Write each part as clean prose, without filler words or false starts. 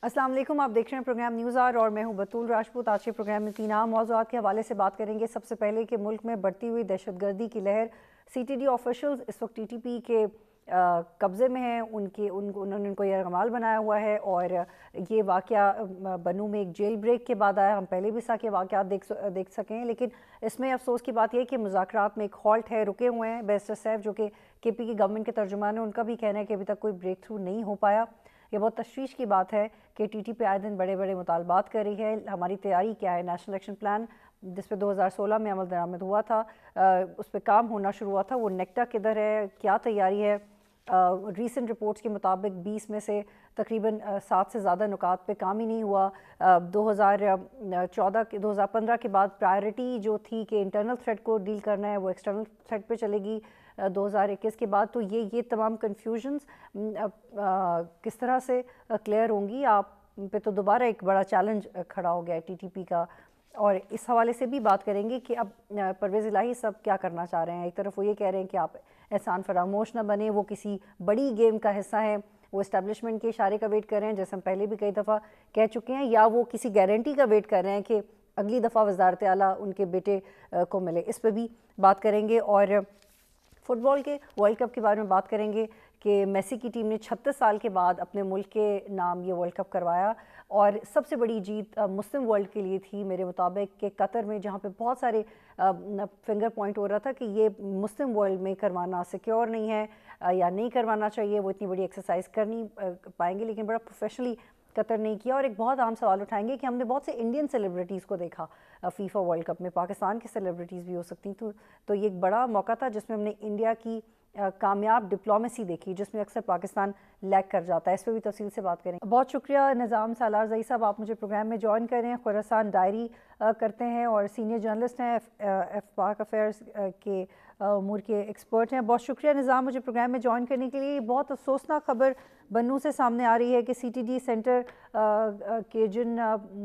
अस्सलाम वालेकुम, आप देख रहे हैं प्रोग्राम न्यूज़ आवर और मैं हूं बतूल राजपूत। आज के प्रोग्राम में 3 आम मौज़ूआत के हवाले से बात करेंगे। सबसे पहले कि मुल्क में बढ़ती हुई दहशतगर्दी की लहर, सीटीडी ऑफिशियल्स इस वक्त टीटीपी के कब्ज़े में हैं, उन्होंने उनको यरगमाल बनाया हुआ है और ये वाक़या बनू में एक जेल ब्रेक के बाद आया। हम पहले भी इसके वाक़यात देख सकें हैं, लेकिन इसमें अफसोस की बात यह है कि मुज़ाकरात में एक हॉल्ट है, रुके हुए हैं। बैरिस्टर सैफ जो कि केपी की गवर्नमेंट के तर्जुमान हैं, उनका भी कहना है कि अभी तक कोई ब्रेक थ्रू नहीं हो पाया। ये बहुत तशवीश की बात है कि टीटीपी आए दिन बड़े बड़े मुतालबात कर रही है। हमारी तैयारी क्या है? नेशनल एक्शन प्लान जिस पे 2016 में अमल दरामद हुआ था, उस पर काम होना शुरू हुआ था, वो नेक्टा किधर है, क्या तैयारी है? रीसेंट रिपोर्ट्स के मुताबिक 20 में से तकरीबन 7 से ज़्यादा नुकात पे काम ही नहीं हुआ। 2015 के बाद प्रायोरिटी जो थी कि इंटरनल थ्रेट को डील करना है, वो एक्सटर्नल थ्रेट पे चलेगी 2021 के बाद। तो ये तमाम कन्फ्यूजन्स किस तरह से क्लियर होंगी? आप पे तो दोबारा एक बड़ा चैलेंज खड़ा हो गया है टीटीपी का। और इस हवाले से भी बात करेंगे कि अब परवेज़ इलाही सब क्या करना चाह रहे हैं। एक तरफ वो ये कह रहे हैं कि आप एहसान फरामोश न बने, वो किसी बड़ी गेम का हिस्सा है, वो इस्टेब्लिशमेंट के इशारे का वेट कर रहे हैं जैसे हम पहले भी कई दफ़ा कह चुके हैं, या वो किसी गारंटी का वेट कर रहे हैं कि अगली दफ़ा वज़ारत आला उनके बेटे को मिले। इस पर भी बात करेंगे। और फुटबॉल के वर्ल्ड कप के बारे में बात करेंगे कि मेसी की टीम ने 36 साल के बाद अपने मुल्क के नाम ये वर्ल्ड कप करवाया और सबसे बड़ी जीत मुस्लिम वर्ल्ड के लिए थी मेरे मुताबिक, कि कतर में, जहाँ पे बहुत सारे फिंगर पॉइंट हो रहा था कि ये मुस्लिम वर्ल्ड में करवाना सिक्योर नहीं है या नहीं करवाना चाहिए, वो इतनी बड़ी एक्सरसाइज कर नहीं पाएंगे, लेकिन बड़ा प्रोफेशनली कतर नहीं किया। और एक बहुत आम सवाल उठाएंगे कि हमने बहुत से इंडियन सेलिब्रिटीज़ को देखा फीफा वर्ल्ड कप में, पाकिस्तान की सेलिब्रिटीज़ भी हो सकती तो ये एक बड़ा मौका था जिसमें हमने इंडिया की कामयाब डिप्लोमेसी देखी, जिसमें अक्सर पाकिस्तान लैग कर जाता है। इस पर भी तफसील से बात करेंगे। बहुत शुक्रिया निज़ाम सालार ज़ई साहब, आप मुझे प्रोग्राम में ज्वाइन कर रहे हैं। खुरासान डायरी करते हैं और सीनियर जर्नलिस्ट हैं, पाक अफेयर्स के उमूर के एक्सपर्ट हैं। बहुत शुक्रिया निज़ाम, मुझे प्रोग्राम में ज्वाइन करने के लिए। बहुत अफसोसनाक खबर बन्नू से सामने आ रही है कि सीटीडी सेंटर के जिन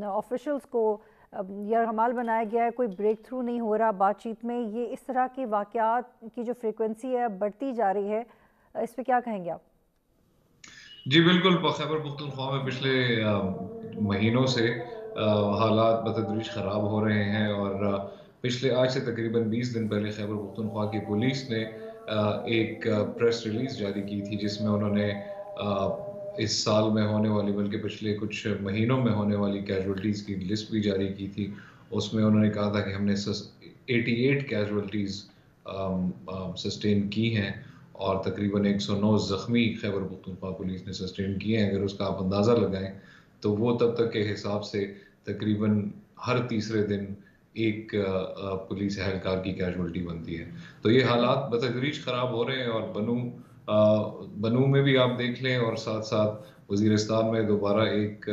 ऑफिशल्स को यरगमाल बनाया गया है, कोई ब्रेक थ्रू नहीं हो रहा बातचीत में। ये इस तरह के वाक़यात की जो फ्रीक्वेंसी है बढ़ती जा रही है, इस पर क्या कहेंगे आप? जी बिल्कुल, खैबर पख्तूनख्वा में पिछले महीनों से हालात बतदरीज ख़राब हो रहे हैं और पिछले आज से तकरीबन 20 दिन पहले खैबर पख्तूनख्वा की पुलिस ने एक प्रेस रिलीज़ जारी की थी जिसमें उन्होंने इस साल में होने वाली, बल्कि पिछले कुछ महीनों में होने वाली कैजुअल्टीज़ की लिस्ट भी जारी की थी। उसमें उन्होंने कहा था कि हमने 88 कैजुअल्टीज़ सस्टेन की हैं और तकरीबन 109 ज़ख्मी खैबर पख्तूनख्वा पुलिस ने सस्टेन किए हैं। अगर उसका आप अंदाज़ा लगाएं तो वो तब तक के हिसाब से तकरीबन हर तीसरे दिन एक पुलिस एहलकार की कैजुअल्टी बनती है। तो ये हालात बतदरीज ख़राब हो रहे हैं और बनू में भी आप देख लें और साथ साथ वज़ीरिस्तान में दोबारा एक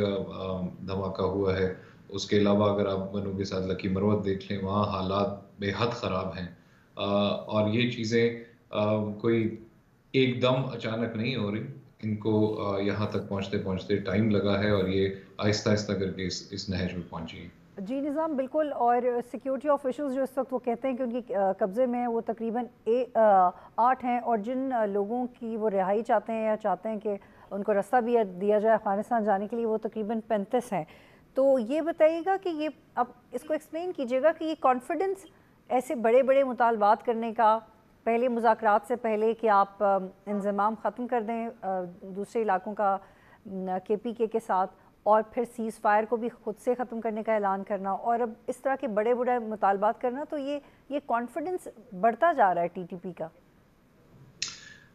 धमाका हुआ है। उसके अलावा अगर आप बनू के साथ लकी मरवत देख लें, वहाँ हालात बेहद ख़राब हैं। और ये चीज़ें कोई एकदम अचानक नहीं हो रही, इनको यहाँ तक पहुँचते पहुँचते टाइम लगा है और ये आहिस्ता आहिस्ता करके इस नहज में पहुँची है। जी निज़ाम, बिल्कुल। और सिक्योरिटी ऑफिशल्स जो इस वक्त वो कहते हैं कि उनकी कब्ज़े में है, वो तकरीबन 8 हैं, और जिन लोगों की वो रिहाई चाहते हैं या चाहते हैं कि उनको रास्ता भी दिया जाए अफ़गानिस्तान जाने के लिए, वो तकरीबन 35 हैं। तो ये बताइएगा कि ये, अब इसको एक्सप्लेन कीजिएगा कि ये कॉन्फिडेंस ऐसे बड़े बड़े मुतालबात करने का, पहले मुज़ाकरात से पहले कि आप इंज़माम ख़त्म कर दें दूसरे इलाकों का केपीके के साथ, और फिर सीज़ फायर को भी खुद से ख़त्म करने का ऐलान करना, और अब इस तरह के बड़े बड़े मुतालबात करना, तो ये कॉन्फिडेंस बढ़ता जा रहा है टीटीपी का।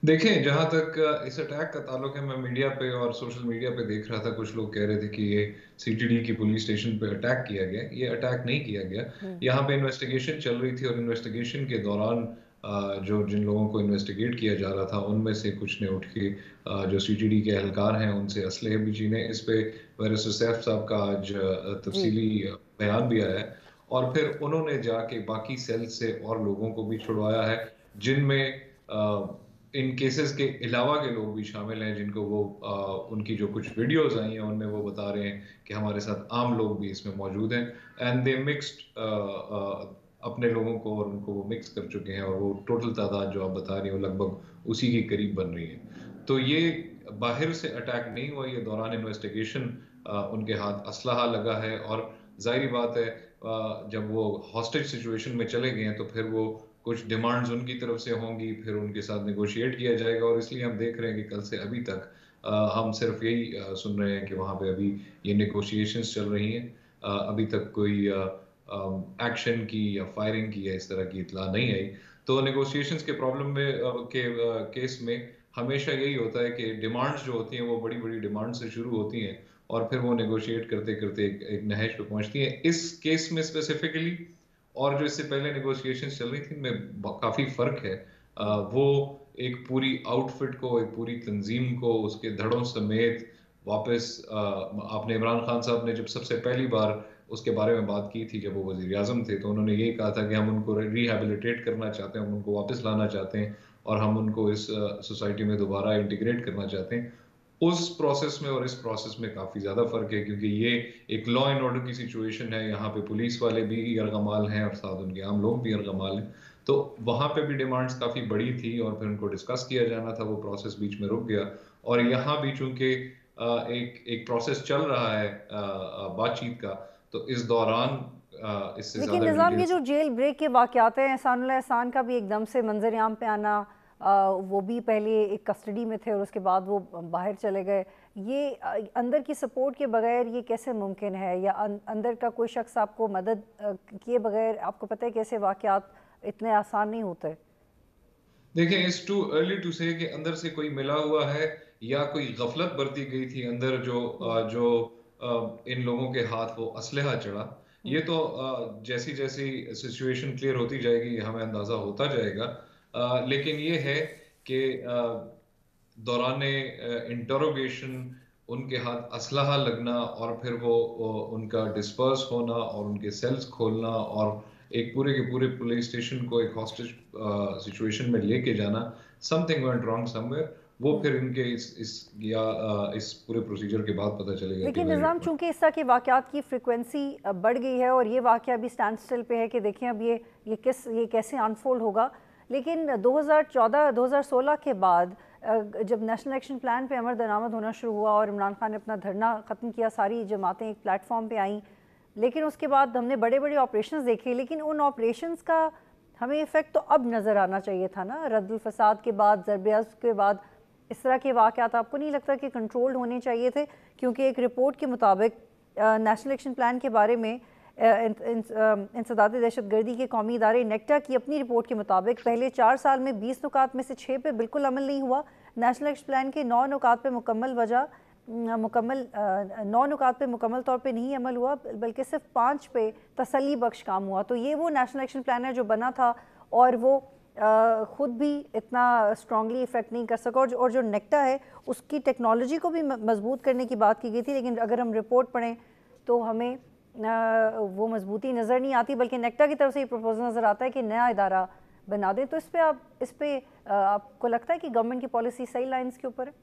देखें, जहाँ तक इस अटैक का ताल्लुक है, मैं मीडिया पे और सोशल मीडिया पे देख रहा था, कुछ लोग कह रहे थे कि ये सीटीडी की पुलिस स्टेशन पे अटैक किया गया। ये अटैक नहीं किया गया। यहाँ पे इन्वेस्टिगेशन चल रही थी और इन्वेस्टिगेशन के दौरान जो जिन लोगों को इन्वेस्टिगेट किया जा रहा था उनमें से कुछ ने उठ के जो सीटीडी के एहलकार हैं उनसे असलहे भी छीने। इस पे बैरिस्टर सैफ साहब का आज जी। तफसीली बयान भी आया है और फिर उन्होंने जाके बाकी सेल से और लोगों को भी छुड़वाया है, जिनमें इन केसेस के अलावा के लोग भी शामिल हैं, जिनको वो उनकी जो कुछ वीडियोस आई हैं उनमें वो बता रहे हैं कि हमारे साथ आम लोग भी इसमें मौजूद हैं। एंड दे मिक्स्ड अपने लोगों को और उनको वो मिक्स कर चुके हैं और वो टोटल तादाद जो आप बता रही हो लगभग उसी के करीब बन रही है। तो ये बाहर से अटैक नहीं हुआ, ये दौरान इन्वेस्टिगेशन उनके हाथ असलहा लगा है, और जाहिर बात है जब वो हॉस्टेज सिचुएशन में चले गए हैं तो फिर वो कुछ डिमांड्स उनकी तरफ से होंगी, फिर उनके साथ नेगोशिएट किया जाएगा। और इसलिए हम देख रहे हैं कि कल से अभी तक हम सिर्फ यही सुन रहे हैं कि वहाँ पे अभी ये नेगोशिएशंस चल रही हैं। अभी तक कोई एक्शन की या फायरिंग की या इस तरह की इतला नहीं आई। तो नेगोशिएशंस के प्रॉब्लम में केस में हमेशा यही होता है कि डिमांड्स जो होती हैं वो बड़ी बड़ी डिमांड से शुरू होती हैं, और फिर वो नेगोशिएट करते करते एक नहज पे पहुंचती हैं। इस केस में स्पेसिफिकली और जो इससे पहले नेगोशिएशंस चल रही थी में काफी फर्क है। वो एक पूरी आउटफिट को, एक पूरी तंजीम को उसके धड़ों समेत वापस आपने इमरान खान साहब ने जब सबसे पहली बार उसके बारे में बात की थी, जब वो वजीर आजम थे, तो उन्होंने यही कहा था कि हम उनको रिहेबिलिटेट करना चाहते हैं, हम उनको वापस लाना चाहते हैं, और हम उनको इस सोसाइटी में दोबारा इंटीग्रेट करना चाहते हैं। उस प्रोसेस में और इस प्रोसेस में काफी ज्यादा फर्क है, क्योंकि ये एक लॉ एंड ऑर्डर की सिचुएशन है। यहाँ पे पुलिस वाले भी यरगमाल हैं और साथ उनके आम लोग भी यरगमाल हैं। तो वहां पे भी डिमांड्स काफी बड़ी थी और फिर उनको डिस्कस किया जाना था, वो प्रोसेस बीच में रुक गया। और यहाँ भी चूंकि एक एक प्रोसेस चल रहा है बातचीत का, तो इस दौरान इससे लेकिन ज्यादा निज़ाम ये डिटेल्स। जो जेल ब्रेक के वाक़यात हैं, एहसानुल्लाह एहसान का भी एकदम से मंजर आम पे आना, वो भी पहले एक कस्टडी में थे और उसके बाद वो बाहर चले गए, ये अंदर की सपोर्ट के बगैर ये कैसे मुमकिन है? या अंदर का कोई शख्स आपको मदद किए बगैर, आपको पता है कैसे वाक़यात इतने आसान नहीं होते? देखिए, इट्स टू अर्ली टू से कि अंदर से कोई मिला हुआ है या कोई गफलत बरती गई थी अंदर, जो इन लोगों के हाथ वो असलहा चढ़ा। ये तो जैसी जैसी सिचुएशन क्लियर होती जाएगी हमें अंदाजा होता जाएगा। लेकिन ये है कि दौरान इंटरोगेशन उनके हाथ असलहा लगना, और फिर वो उनका डिस्पर्स होना और उनके सेल्स खोलना और एक पूरे के पूरे पुलिस स्टेशन को एक हॉस्टेज सिचुएशन में लेके जाना, समथिंग वेंट रॉन्ग समवेयर। वो फिर इनके इस पूरे प्रोसीजर के बाद पता चलेगा कि लेकिन वेयर निज़ाम इट। चूंकि इस तरह के वाक़यात की फ्रिक्वेंसी बढ़ गई है और ये वाक़या भी स्टैंड स्टिल पे है कि देखें अब ये कैसे अनफोल्ड होगा। लेकिन 2014-2016 के बाद जब नेशनल एक्शन प्लान पे अमल दरामद होना शुरू हुआ और इमरान खान ने अपना धरना ख़त्म किया, सारी जमातें एक प्लेटफॉर्म पे आईं, लेकिन उसके बाद हमने बड़े बड़े ऑपरेशंस देखे, लेकिन उन ऑपरेशंस का हमें इफ़ेक्ट तो अब नज़र आना चाहिए था ना। रद्दुल फसाद के बाद, ज़रबयाज़ के बाद इस तरह के वाक़यात आपको नहीं लगता कि कंट्रोल्ड होने चाहिए थे? क्योंकि एक रिपोर्ट के मुताबिक नेशनल एक्शन प्लान के बारे में इंसदाद दहशतगर्दी के कौमी इदारे नेक्टा की अपनी रिपोर्ट के मुताबिक पहले 4 साल में 20 नुकात में से 6 पे बिल्कुल अमल नहीं हुआ। नेशनल एक्शन प्लान के 9 नुकात पे मुकम्मल 9 नुकात पे मुकम्मल तौर पे नहीं अमल हुआ, बल्कि सिर्फ 5 पे तसल्ली बख्श काम हुआ। तो ये वो नेशनल एक्शन प्लान है जो बना था और वो ख़ुद भी इतना स्ट्रांगली इफ़ेक्ट नहीं कर सका, और जो नेक्टा है उसकी टेक्नोलॉजी को भी मजबूत करने की बात की गई थी, लेकिन अगर हम रिपोर्ट पढ़ें तो हमें वो मजबूती नज़र नहीं आती, बल्कि नेक्टा की तरफ से ये प्रपोजल नज़र आता है कि नया इदारा बना दें। तो इस पे आपको लगता है कि गवर्नमेंट की पॉलिसी सही लाइन्स के ऊपर है?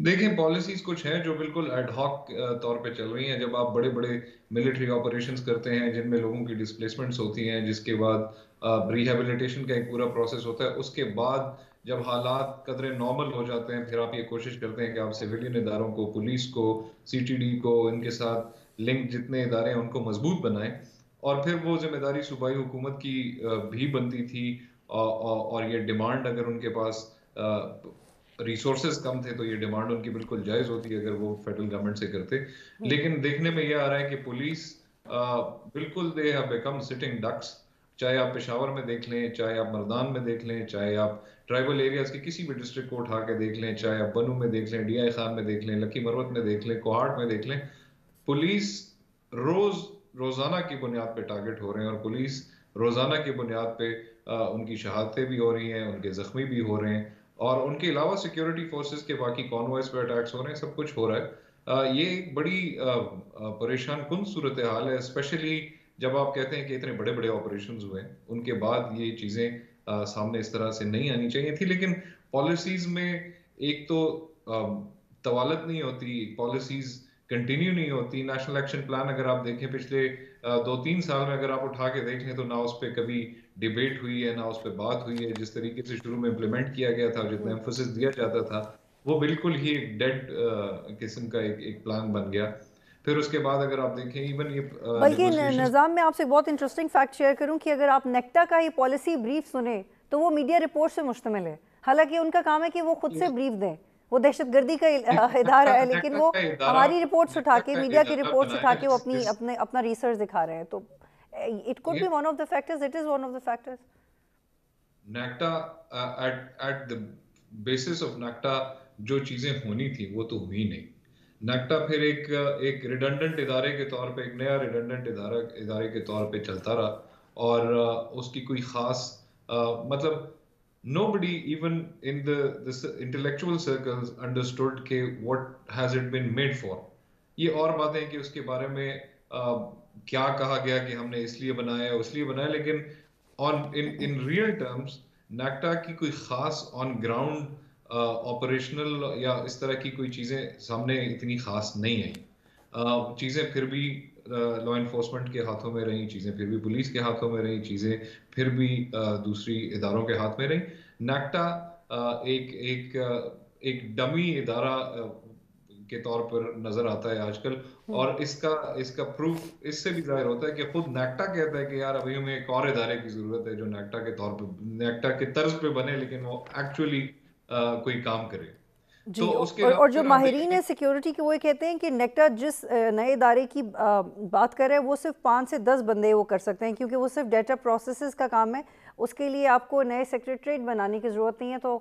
देखें, पॉलिसीज कुछ हैं जो बिल्कुल एड हॉक तौर पे चल रही हैं। जब आप बड़े बड़े मिलिट्री ऑपरेशंस करते हैं जिनमें लोगों की डिस्प्लेसमेंट्स होती हैं, जिसके बाद रिहेबिलिटेशन का एक पूरा प्रोसेस होता है, उसके बाद जब हालात कदरे नॉर्मल हो जाते हैं, फिर आप ये कोशिश करते हैं कि आप सिविलियन इदारों को, पुलिस को, सीटीडी को, इनके साथ लिंक जितने इदारे हैं उनको मजबूत बनाएं। और फिर वो जिम्मेदारी सूबाई हुकूमत की भी बनती थी। और ये डिमांड, अगर उनके पास रिसोर्सेज कम थे तो ये डिमांड उनकी बिल्कुल जायज होती है अगर वो फेडरल गवर्नमेंट से करते। लेकिन देखने में ये आ रहा है कि पुलिस बिल्कुल they have become sitting ducks. चाहे आप पेशावर में देख लें, चाहे आप मर्दान में देख लें, चाहे आप ट्राइबल एरियाज के किसी भी डिस्ट्रिक्ट को उठा के देख लें, चाहे आप बनू में देख लें, डीआई खान में देख लें, लकी मरवत में देख लें, कोहाट में देख लें, पुलिस रोजाना की बुनियाद पे टारगेट हो रहे हैं। और पुलिस रोजाना की बुनियाद पे उनकी शहादतें भी हो रही हैं, उनके जख्मी भी हो रहे हैं, और उनके अलावा सिक्योरिटी फोर्सेस के बाकी कॉन्वॉयज पे अटैक्स हो रहे हैं, सब कुछ हो रहा है। ये एक बड़ी परेशान कुन सूरत हाल है, स्पेशली जब आप कहते हैं कि इतने बड़े बड़े ऑपरेशंस हुए, उनके बाद ये चीजें सामने इस तरह से नहीं आनी चाहिए थी। लेकिन पॉलिसीज में एक तो तवालत नहीं होती, पॉलिसीज कंटिन्यू नहीं होती। नेशनल एक्शन प्लान अगर आप देखें पिछले 2-3 साल में, अगर आप उठा के देख लें, तो ना उस पर कभी डिबेट हुई है, ना उस पर बात हुई है। जिस तरीके से शुरू में इम्प्लीमेंट किया गया था, जितना एम्फोसिस दिया जाता था वो बिल्कुल ही एक डेड किस्म का एक प्लान बन गया। फिर उसके बाद अगर आप देखें इवन ये बल्कि नेगोशिएशंस। निज़ाम में आपसे बहुत इंटरेस्टिंग फैक्ट शेयर करूं कि अगर आप नेक्टा का ही पॉलिसी ब्रीफ सुने तो वो मीडिया रिपोर्ट से मुश्तमिल है। हालांकि उनका काम है कि वो खुद से ब्रीफ दें, वो दहशतगर्दी का इदारा है, लेकिन नेक्टा वो का इदारा हमारी रिपोर्ट्स उठा नेक्टा के, का मीडिया की इदारा रिपोर्ट्स उठा बनाया के वो इस अपना रिसर्च दिखा रहे हैं। तो इट कुड ये be one of the factors, it is one of the factors. NACTA at at the basis of NACTA जो चीजें होनी थी वो तो हुई नहीं। नेक्टा फिर एक रिडंडेंट इदारे के तौर पे, एक नया रिडंडेंट इदारे के तौर पे चलता रहा। और उसकी कोई खास मतलब nobody even in the intellectual circles understood के what has it been made for। ये और बातें कि उसके बारे में क्या कहा गया कि हमने इसलिए बनाया उसलिए बनाया, लेकिन on in real terms NACTA की कोई खास ऑन ग्राउंड ऑपरेशनल या इस तरह की कोई चीजें सामने इतनी खास नहीं आई। चीजें फिर भी लॉ इन्फोर्समेंट के हाथों में रही, चीजें फिर भी पुलिस के हाथों में रही, चीजें फिर भी दूसरी इदारों के हाथ में रही। नेक्टा एक एक एक डमी इदारा के तौर पर नजर आता है आजकल। और इसका इसका प्रूफ इससे भी जाहिर होता है कि खुद नेक्टा कहता है कि यार अभी हमें एक और इदारे की जरूरत है जो नेक्टा के तौर पर, नेक्टा के तर्ज पे बने, लेकिन वो एक्चुअली कोई काम करे। तो जी, उसके और अलावा जो अगर आप माहिरीन है देखें सिक्योरिटी के, वो ये कहते हैं कि नेक्टा जिस नए इदारे की बात कर रहे हैं वो सिर्फ 5 से 10 बंदे वो कर सकते हैं, क्योंकि वो सिर्फ डेटा प्रोसेसेस का काम है। उसके लिए आपको नए सेक्रेटरीट बनाने की ज़रूरत नहीं है। तो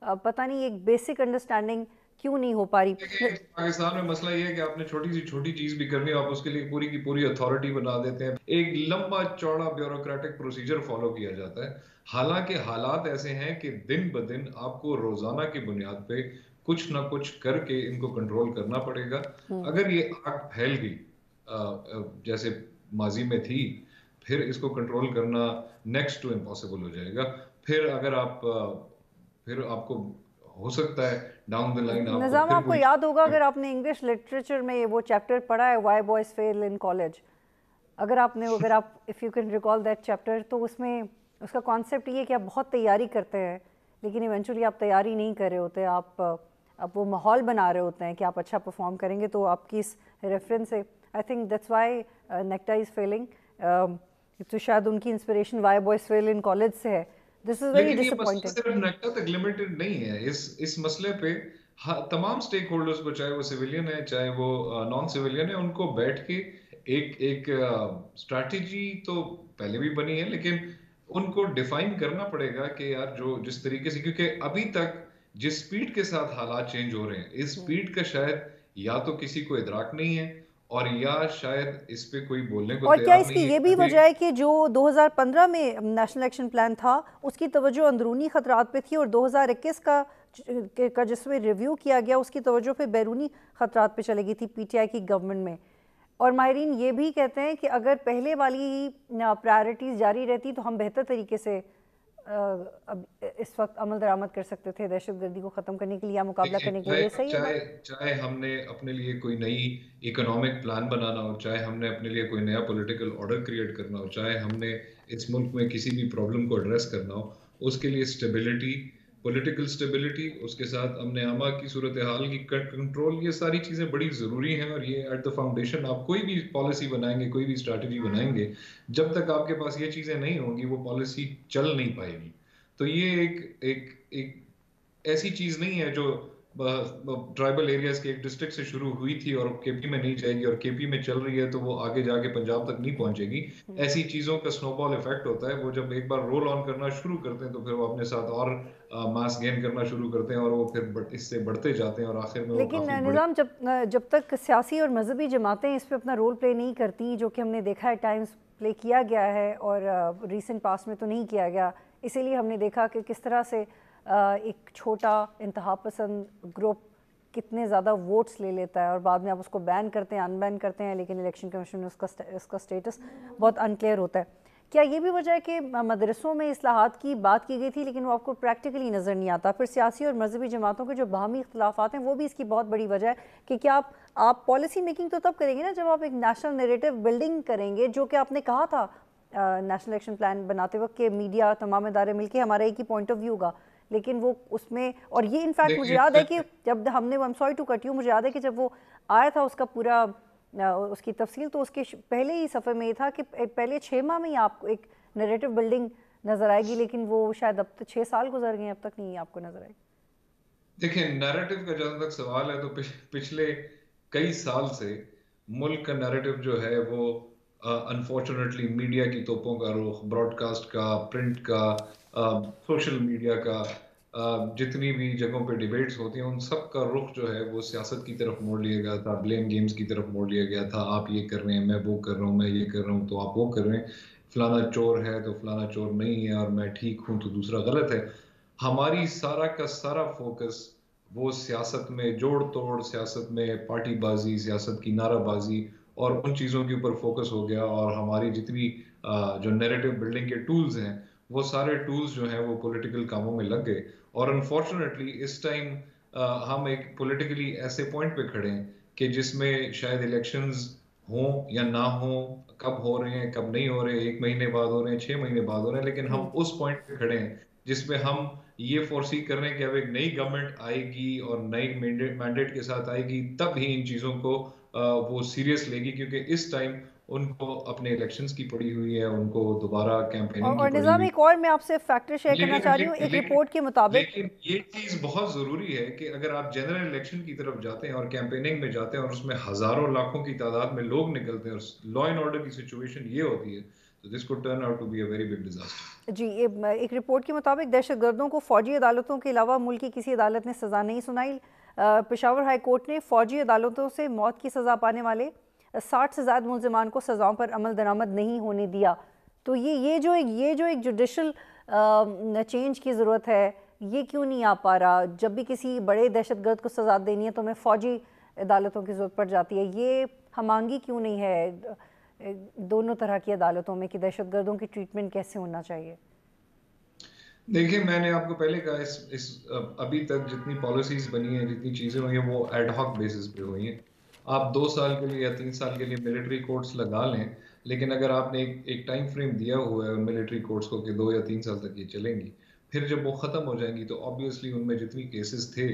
पता नहीं एक बेसिक अंडरस्टैंडिंग क्यों नहीं हो पा रही। देखिए, पाकिस्तान में मसला ये है कि आपने छोटी सी छोटी चीज भी करनी हो, आप उसके लिए पूरी की पूरी अथॉरिटी बना देते हैं, एक लंबा चौड़ा ब्यूरोक्रेटिक प्रोसीजर फॉलो किया जाता है। हालांकि हालात ऐसे हैं कि दिन ब दिन आपको रोजाना की बुनियाद पे कुछ ना कुछ करके इनको कंट्रोल करना पड़ेगा। अगर ये आग फैल गई जैसे माजी में थी, फिर इसको कंट्रोल करना नेक्स्ट टू इम्पॉसिबल हो जाएगा। फिर अगर आप फिर आपको हो सकता है डाउन द लाइन आपको निज़ाम, फिर आपको कोई याद होगा अगर आपने इंग्लिश लिटरेचर में वो चैप्टर पढ़ा है, why boys fail in college, अगर आप if you can recall that chapter, तो उसमें उसका कॉन्सेप्ट ये है कि आप बहुत तैयारी करते हैं लेकिन इवेंचुअली आप तैयारी नहीं कर रहे होते। आप वो माहौल बना रहे होते हैं कि आप अच्छा परफॉर्म करेंगे। तो आपकी इस रेफरेंस से I think that's why NACTA is failing. तो शायद उनकी inspiration why boys fail in college से है। दिस इज़ वेरी लेकिन ये मसला डिसअपॉइंटिंग। सिर्फ नेक्टा तक लिमिटेड नहीं है। इस मसले पे तमाम स्टेक होल्डर्स को, चाहे वो सिविलियन है चाहे वो नॉन सिविलियन है, उनको बैठ के एक एक स्ट्रैटेजी तो पहले भी बनी है, लेकिन उनको डिफाइन करना पड़ेगा कि यार जो जिस तरीके से, क्योंकि अभी तक जिस स्पीड के साथ हालात चेंज हो रहे हैं, इस स्पीड का शायद या तो किसी को इदराक नहीं है और या शायद इस पे कोई बोलने को और क्या तैयार इसकी नहीं है ये भी अभी। वजह है कि जो 2015 में नेशनल एक्शन प्लान था उसकी तवज्जो अंदरूनी खतरात पे थी, और 2021 का जिसमें रिव्यू किया गया उसकी तवज्जो पे बैरूनी खतरात पे चली गई थी पीटीआई की गवर्नमेंट में। और माहिरीन ये भी कहते हैं कि अगर पहले वाली प्रायोरिटीज़ जारी रहती तो हम बेहतर तरीके से अब इस वक्त अमल दरामद कर सकते थे दहशतगर्दी को ख़त्म करने के लिए या मुकाबला देखिए, करने के लिए। चाहे ये सही है चाहे बात? चाहे हमने अपने लिए कोई नई इकोनॉमिक प्लान बनाना हो, चाहे हमने अपने लिए कोई नया पॉलिटिकल ऑर्डर क्रिएट करना हो, चाहे हमने इस मुल्क में किसी भी प्रॉब्लम को एड्रेस करना हो, उसके लिए स्टेबिलिटी, पॉलिटिकल स्टेबिलिटी, उसके साथ अमन आमा की सूरत हाल की कंट्रोल, ये सारी चीज़ें बड़ी ज़रूरी हैं। और ये एट द फाउंडेशन, आप कोई भी पॉलिसी बनाएंगे, कोई भी स्ट्रैटेजी बनाएंगे, जब तक आपके पास ये चीज़ें नहीं होंगी वो पॉलिसी चल नहीं पाएगी। तो ये एक एक एक ऐसी चीज नहीं है जो ट्राइबल एरियाज के एक डिस्ट्रिक्ट से शुरू हुई थी और केपी में नहीं जाएगी, और केपी में चल रही है तो वो आगे जाके पंजाब तक नहीं पहुंचेगी। ऐसी चीजों का स्नोबॉल इफेक्ट होता है। वो जब एक बार रोल ऑन करना शुरू करते हैं तो फिर वो अपने साथ और मास गेन करना शुरू करते हैं और वो फिर इससे बढ़ते जाते हैं और आखिर में वो लेकिन काफी बड़ी। निज़ाम, जब तक सियासी और मजहबी जमातें इस पे अपना रोल प्ले नहीं करती, जो कि हमने देखा है टाइम्स प्ले किया गया है और रीसेंट पास्ट में तो नहीं किया गया, इसीलिए हमने देखा कि किस तरह से एक छोटा इंतहा पसंद ग्रुप कितने ज़्यादा वोट्स ले लेता है और बाद में आप उसको बैन करते हैं, अनबैन करते हैं, लेकिन इलेक्शन कमीशन में उसका स्टेटस बहुत अनक्लियर होता है। क्या ये भी वजह है कि मदरसों में इस्लाहात की बात की गई थी लेकिन वो आपको प्रैक्टिकली नज़र नहीं आता? फिर सियासी और मजहबी जमातों के जो बाहमी इख्तलाफात हैं वो भी इसकी बहुत बड़ी वजह है कि क्या आप पॉलिसी मेकिंग तो तब करेंगे ना जब आप एक नेशनल नैरेटिव बिल्डिंग करेंगे, जो कि आपने कहा था नेशनल एक्शन प्लान बनाते वक्त कि मीडिया तमाम इदारे मिलकर हमारा एक ही पॉइंट ऑफ व्यू होगा। लेकिन वो उसमें, और ये इनफैक्ट मुझे देखिए याद है कि जब हमने, I am sorry to cut you, मुझे याद है कि जब वो आया था उसका पूरा उसकी तफसील, तो उसके पहले ही सफ़र में ये था कि पहले 6 माह में ही आपको एक नैरेटिव बिल्डिंग नज़र आएगी, लेकिन वो शायद अब तो 6 साल गुजर गए, अब तक नहीं आपको नज़र आएगी। देखिए, नैरेटिव का जहां तक सवाल है तो पिछले कई साल से मुल्क का नैरेटिव जो है वो अनफॉर्चुनेटली मीडिया की तोपों का रुख, ब्रॉडकास्ट का, प्रिंट का, सोशल मीडिया का, जितनी भी जगहों पे डिबेट्स होती हैं उन सब का रुख जो है वो सियासत की तरफ मोड़ लिया गया था, ब्लेम गेम्स की तरफ मोड़ लिया गया था। आप ये कर रहे हैं, मैं वो कर रहा हूँ, मैं ये कर रहा हूँ तो आप वो कर रहे हैं, फलाना चोर है तो फलाना चोर नहीं है, और मैं ठीक हूँ तो दूसरा गलत है। हमारी सारा का सारा फोकस वो सियासत में जोड़ तोड़, सियासत में पार्टीबाजी, सियासत की नाराबाजी और उन चीज़ों के ऊपर फोकस हो गया, और हमारी जितनी जो नैरेटिव बिल्डिंग के टूल्स हैं वो सारे टूल्स जो हैं वो पॉलिटिकल कामों में लग गए। और अनफॉर्चुनेटली इस टाइम हम एक पॉलिटिकली ऐसे पॉइंट पे खड़े हैं कि जिसमें शायद इलेक्शंस हों या ना हों, कब हो रहे हैं कब नहीं हो रहे, 1 महीने बाद हो रहे हैं, 6 महीने बाद हो रहे हैं, लेकिन हम उस पॉइंट पे खड़े हैं जिसमें हम ये फोर्सी कर रहे हैं कि अब एक नई गवर्नमेंट आएगी और नई मैंडेट के साथ आएगी, तब ही इन चीजों को वो सीरियस लेगी, क्योंकि इस टाइम उनको अपने इलेक्शंस की पड़ी हुई है, उनको दोबारा कैंपेनिंग की और पड़ी निज़ाम, हुई। एक और मैं आपसे फैक्टर शेयर करना लेकिन चाह रही हूँ, लेकिन एक लेकिन रिपोर्ट के मुताबिक। लेकिन ये चीज बहुत जरूरी है कि अगर आप जनरल इलेक्शन की तरफ जाते हैं और कैंपेनिंग में जाते हैं और उसमें हजारों लाखों की तादाद में लोग निकलते हैं और लॉ एंड ऑर्डर की सिचुएशन ये होती है, तो this could turn out to be a very big disaster. जी, एक रिपोर्ट के मुताबिक दहशतगर्दों को फौजी अदालतों के अलावा मुल्क की किसी अदालत ने सज़ा नहीं सुनाई। पेशावर हाई कोर्ट ने फौजी अदालतों से मौत की सज़ा पाने वाले 60 से ज़्यादा मुलजमान को सज़ाओं पर अमल दरामद नहीं होने दिया। तो ये जो एक जुडिशल चेंज की ज़रूरत है, ये क्यों नहीं आ पा रहा? जब भी किसी बड़े दहशतगर्द को सज़ा देनी है तो हमें फ़ौजी अदालतों की ज़रूरत पड़ जाती है। ये हमांगी क्यों नहीं है दोनों तरह की अदालतों में कि दहशतगर्दों की ट्रीटमेंट कैसे होना चाहिए? देखिए, मैंने आपको पहले कहा, इस अभी तक जितनी पॉलिसीज बनी है, जितनी चीजें हुई हैं, वो एडहॉक बेसिस पे हुई हैं। आप 2 साल के लिए या 3 साल के लिए मिलिट्री कोर्ट्स लगा लें, लेकिन अगर आपने एक टाइम फ्रेम दिया हुआ है उन मिलिट्री कोर्ट्स को कि 2 या 3 साल तक ये चलेंगी, फिर जब वो खत्म हो जाएंगी तो ऑब्वियसली उनमें जितनी केसेस थे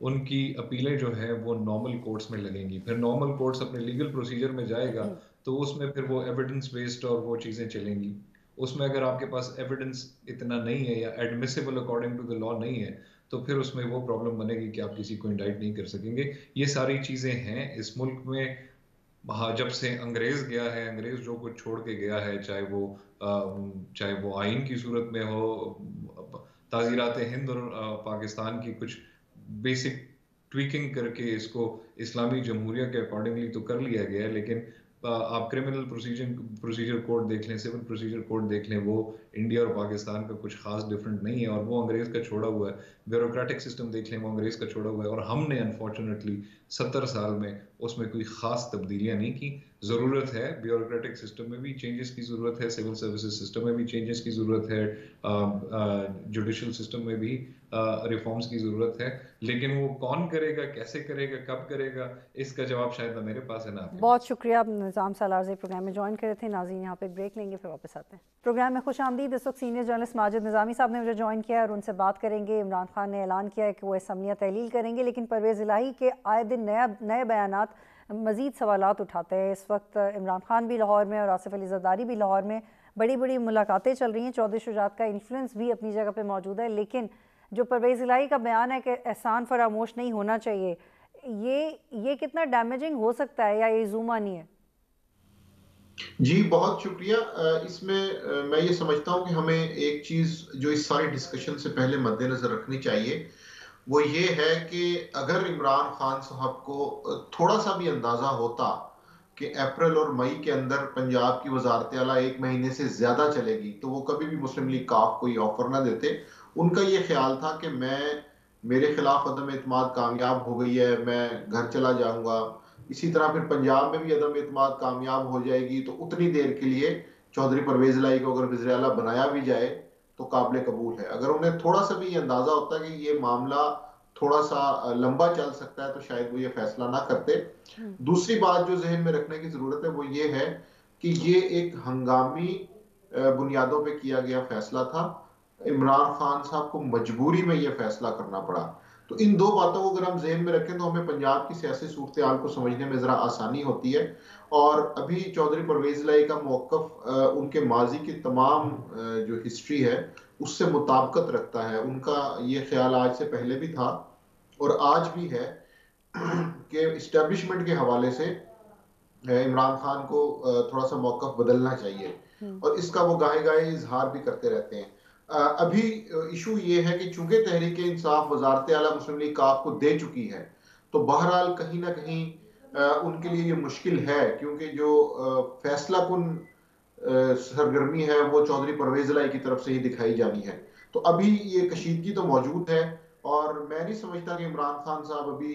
उनकी अपीलें जो है वो नॉर्मल कोर्ट्स में लगेंगी। फिर नॉर्मल कोर्ट्स अपने लीगल प्रोसीजर में जाएगा तो उसमें फिर वो एविडेंस बेस्ड और वो चीजें चलेंगी। उसमें अगर आपके पास एविडेंस इतना नहीं है या admissible according to the law नहीं है, तो फिर उसमें वो प्रॉब्लम बनेगी कि आप किसी को इंडाइट नहीं कर सकेंगे। ये सारी चीजें हैं इस मुल्क में। जब से अंग्रेज गया है, अंग्रेज जो कुछ छोड़ के गया है, चाहे वो आइन की सूरत में हो, ताजीरात हिंद और पाकिस्तान की कुछ बेसिक ट्वीकिंग करके इसको इस्लामी जमहूरिया के अकॉर्डिंगली तो कर लिया गया है, लेकिन आप क्रिमिनल प्रोसीजर कोड देख लें, सिविल प्रोसीजर कोड देख लें, वो इंडिया और पाकिस्तान का कुछ खास डिफरेंट नहीं है, और वो अंग्रेज का छोड़ा हुआ है। ब्यूरोक्रेटिक सिस्टम देख लें, वो अंग्रेज का छोड़ा हुआ है, और हमने अनफॉर्चुनेटली 70 साल में उसमें कोई खास तब्दीलियां नहीं की। जरूरत है ब्यूरोक्रेटिक सिस्टम में भी चेंजेस की जरूरत है, सिविल सर्विसेज सिस्टम में भी चेंजेस की जरूरत है, जुडिशल सिस्टम में भी रिफॉर्म्स की जरूरत है, लेकिन वो कौन करेगा, कैसे करेगा, कब करेगा, इसका जवाब शायद ना मेरे पास है ना आपके बहुत पास। शुक्रिया, आप निज़ाम सालार से प्रोग्राम में ज्वाइन करे थे। नाज़रीन, यहाँ पे एक ब्रेक लेंगे, फिर वापस आते हैं। प्रोग्राम में खुश आमदीद। इस वक्त सीनियर जर्नलिस्ट माजिद निज़ामी साहब ने मुझे ज्वाइन किया है और उनसे बात करेंगे। इमरान खान ने ऐलान किया है कि वो असम्बलियाँ तहलील करेंगे, लेकिन परवेज़ इलाही के आए दिन नए बयानात मज़ीद सवालात उठाते हैं। इस वक्त इमरान खान भी लाहौर में और आसिफ अली ज़रदारी भी लाहौर में, बड़ी बड़ी मुलाकातें चल रही हैं। चौधरी शुजात का इन्फ्लुएंस भी अपनी जगह पर मौजूद है, लेकिन जो परवेज़ इलाही का बयान है कि एहसान फरामोश नहीं होना चाहिए, ये कितना डैमेजिंग हो सकता है, या ये ज़ुबानी है? जी, बहुत शुक्रिया। इसमें मैं ये समझता हूँ कि हमें एक चीज़ जो इस सारी डिस्कशन से पहले मद्देनज़र रखनी चाहिए, वो ये है कि अगर इमरान खान साहब को थोड़ा सा भी अंदाज़ा होता कि अप्रैल और मई के अंदर पंजाब की वजारत आला 1 महीने से ज़्यादा चलेगी, तो वो कभी भी मुस्लिम लीग काफ को ये ऑफर ना देते। उनका ये ख्याल था कि मेरे खिलाफ अदम एतमाद कामयाब हो गई है, मैं घर चला जाऊंगा। इसी तरह फिर पंजाब में भी अदम एतमाद कामयाब हो जाएगी, तो उतनी देर के लिए चौधरी परवेज इलाही को अगर वज़ीर आला बनाया भी जाए तो काबिल कबूल है। अगर उन्हें थोड़ा सा भी ये अंदाजा होता कि ये मामला थोड़ा सा लंबा चल सकता है, तो शायद वो ये फैसला ना करते। दूसरी बात जो जहन में रखने की जरूरत है वो ये है कि ये एक हंगामी बुनियादों पे किया गया फैसला था। इमरान खान साहब को मजबूरी में ये फैसला करना पड़ा। तो इन दो बातों को अगर हम ज़हन में रखें तो हमें पंजाब की सियासी सूरत हाल को समझने में ज़रा आसानी होती है। और अभी चौधरी परवेज लाई का मौक़िफ़ उनके माजी की तमाम जो हिस्ट्री है उससे मुताबिकत रखता है। उनका ये ख्याल आज से पहले भी था और आज भी है कि इस्टेब्लिशमेंट के हवाले से इमरान खान को थोड़ा सा मौक़िफ़ बदलना चाहिए और इसका वो गाहे गाहे इजहार भी करते रहते हैं। अभी इशू ये है कि चूंकि तहरीक इंसाफ वजारत आला मुस्लिम लीग काफ को दे चुकी है, तो बहरहाल कहीं ना कहीं उनके लिए ये मुश्किल है, क्योंकि जो फैसला कुन सरगर्मी है वो चौधरी परवेज लाई की तरफ से ही दिखाई जानी है। तो अभी ये कशीदगी तो मौजूद है और मैं नहीं समझता कि इमरान खान साहब अभी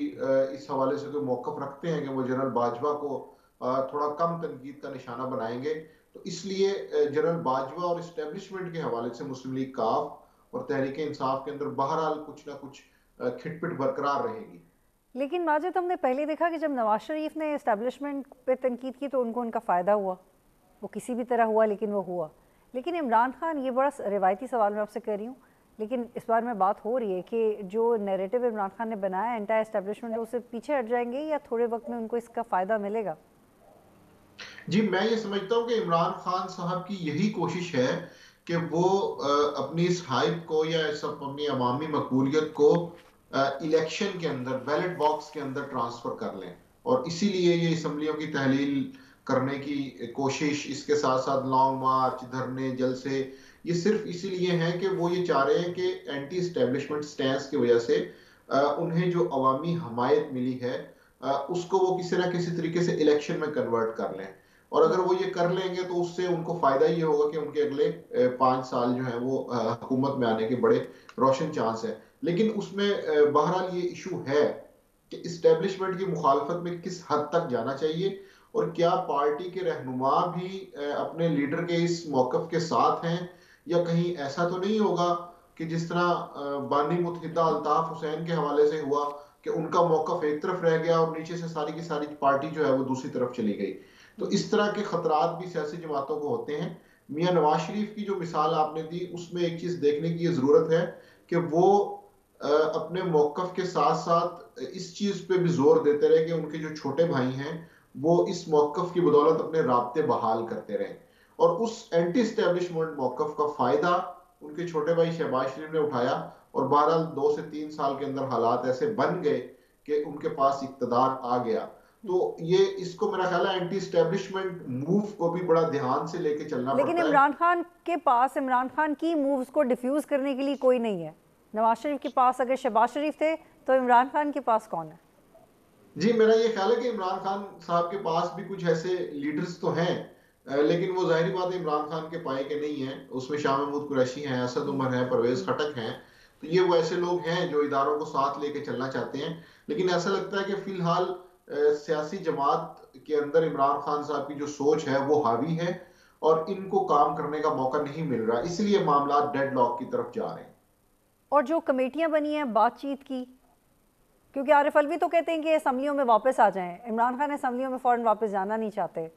इस हवाले से कोई मौक़िफ़ रखते हैं कि वो जनरल बाजवा को थोड़ा कम तनकीद का निशाना बनाएंगे। तो इसलिए जनरल बाजवा और इस्टेब्लिशमेंट के हवाले से मुस्लिम लीग काफ और तहरीक इंसाफ के अंदर बहरहाल कुछ ना कुछ खिटपिट बरकरार रहेगी। लेकिन माजिद, हमने पहले देखा कि जब नवाज शरीफ ने इस्टेब्लिशमेंट पे तनकीद की तो उनको उनका फ़ायदा हुआ, वो किसी भी तरह हुआ लेकिन वो हुआ। लेकिन इमरान खान, ये बड़ा रिवायती सवाल मैं आपसे कर रही हूँ, लेकिन इस बार में बात हो रही है कि जो नैरेटिव इमरान खान ने बनाया एंटी एस्टेब्लिशमेंट, उससे पीछे हट जाएंगे या थोड़े वक्त में उनको इसका फ़ायदा मिलेगा? जी, मैं ये समझता हूँ कि इमरान खान साहब की यही कोशिश है कि वो अपनी इस हाइप को या इस अपनी अवामी मकबूलियत को इलेक्शन के अंदर, बैलेट बॉक्स के अंदर ट्रांसफर कर लें, और इसीलिए ये असम्बलियों की तहलील करने की कोशिश, इसके साथ साथ लॉन्ग मार्च, धरने, जलसे, ये सिर्फ इसीलिए है कि वो ये चाह रहे हैं कि एंटी इस्टेब्लिशमेंट स्टैंस की वजह से उन्हें जो अवामी हमायत मिली है उसको वो किसी ना किसी तरीके से इलेक्शन में कन्वर्ट कर लें। और अगर वो ये कर लेंगे तो उससे उनको फायदा ये होगा कि उनके अगले 5 साल जो है वो हुकूमत में आने के बड़े रोशन चांस है। लेकिन उसमें बहरहाल ये इशू है कि इस्टेब्लिशमेंट की मुखालफत में किस हद तक जाना चाहिए और क्या पार्टी के रहनुमा भी अपने लीडर के इस मौकफ के साथ हैं, या कहीं ऐसा तो नहीं होगा कि जिस तरह बानी मुत्तहिदा अल्ताफ हुसैन के हवाले से हुआ कि उनका मौकफ एक तरफ रह गया और नीचे से सारी की सारी पार्टी जो है वो दूसरी तरफ चली गई। तो इस तरह के खतरात भी सियासी जमातों को होते हैं। मियां नवाज शरीफ की जो मिसाल आपने दी उसमें एक चीज देखने की जरूरत है कि वो अपने मौकफ के साथ साथ इस चीज पे भी जोर देते रहे कि उनके जो छोटे भाई हैं वो इस मौकफ की बदौलत अपने राब्ते बहाल करते रहे, और उस एंटी स्टैब्लिशमेंट मौकफ का फायदा उनके छोटे भाई शहबाज शरीफ ने उठाया और बहरहाल 2 से 3 साल के अंदर हालात ऐसे बन गए कि उनके पास इक्तदार आ गया। तो ये इसको मेरा ख्याल है एंटी स्टैब्लिशमेंट मूव को भी बड़ा ध्यान से लेके चलना पड़ता है। लेकिन इमरान खान के पास इमरान खान की मूव्स को डिफ्यूज करने के लिए कोई नहीं है। नवाज शरीफ के पास अगर शहबाज शरीफ थे तो इमरान खान के पास कौन है? जी, मेरा ये ख्याल है कि इमरान खान साहब के पास भी कुछ ऐसे लीडर्स तो हैं, लेकिन वो जाहिर बात है इमरान खान के पाए के नहीं है। उसमें शाह महमूद कुरैशी हैं, असद उमर है, परवेज खटक हैं। तो ये वो ऐसे लोग हैं जो इदारों को साथ लेके चलना चाहते हैं। लेकिन ऐसा लगता है कि फिलहाल सियासी जमात के अंदर इमरान खान साहब की जो सोच है वो हावी है और इनको काम करने का मौका नहीं मिल रहा, इसलिए मामला डेडलॉक की तरफ जा रहे हैं। और जो कमेटियां बनी हैं बातचीत की, क्योंकि आरिफ अलवी तो कहते हैं कि असम्बलियों में वापस आ जाएं, इमरान खान असम्बलियों में फौरन वापस जाना नहीं चाहते।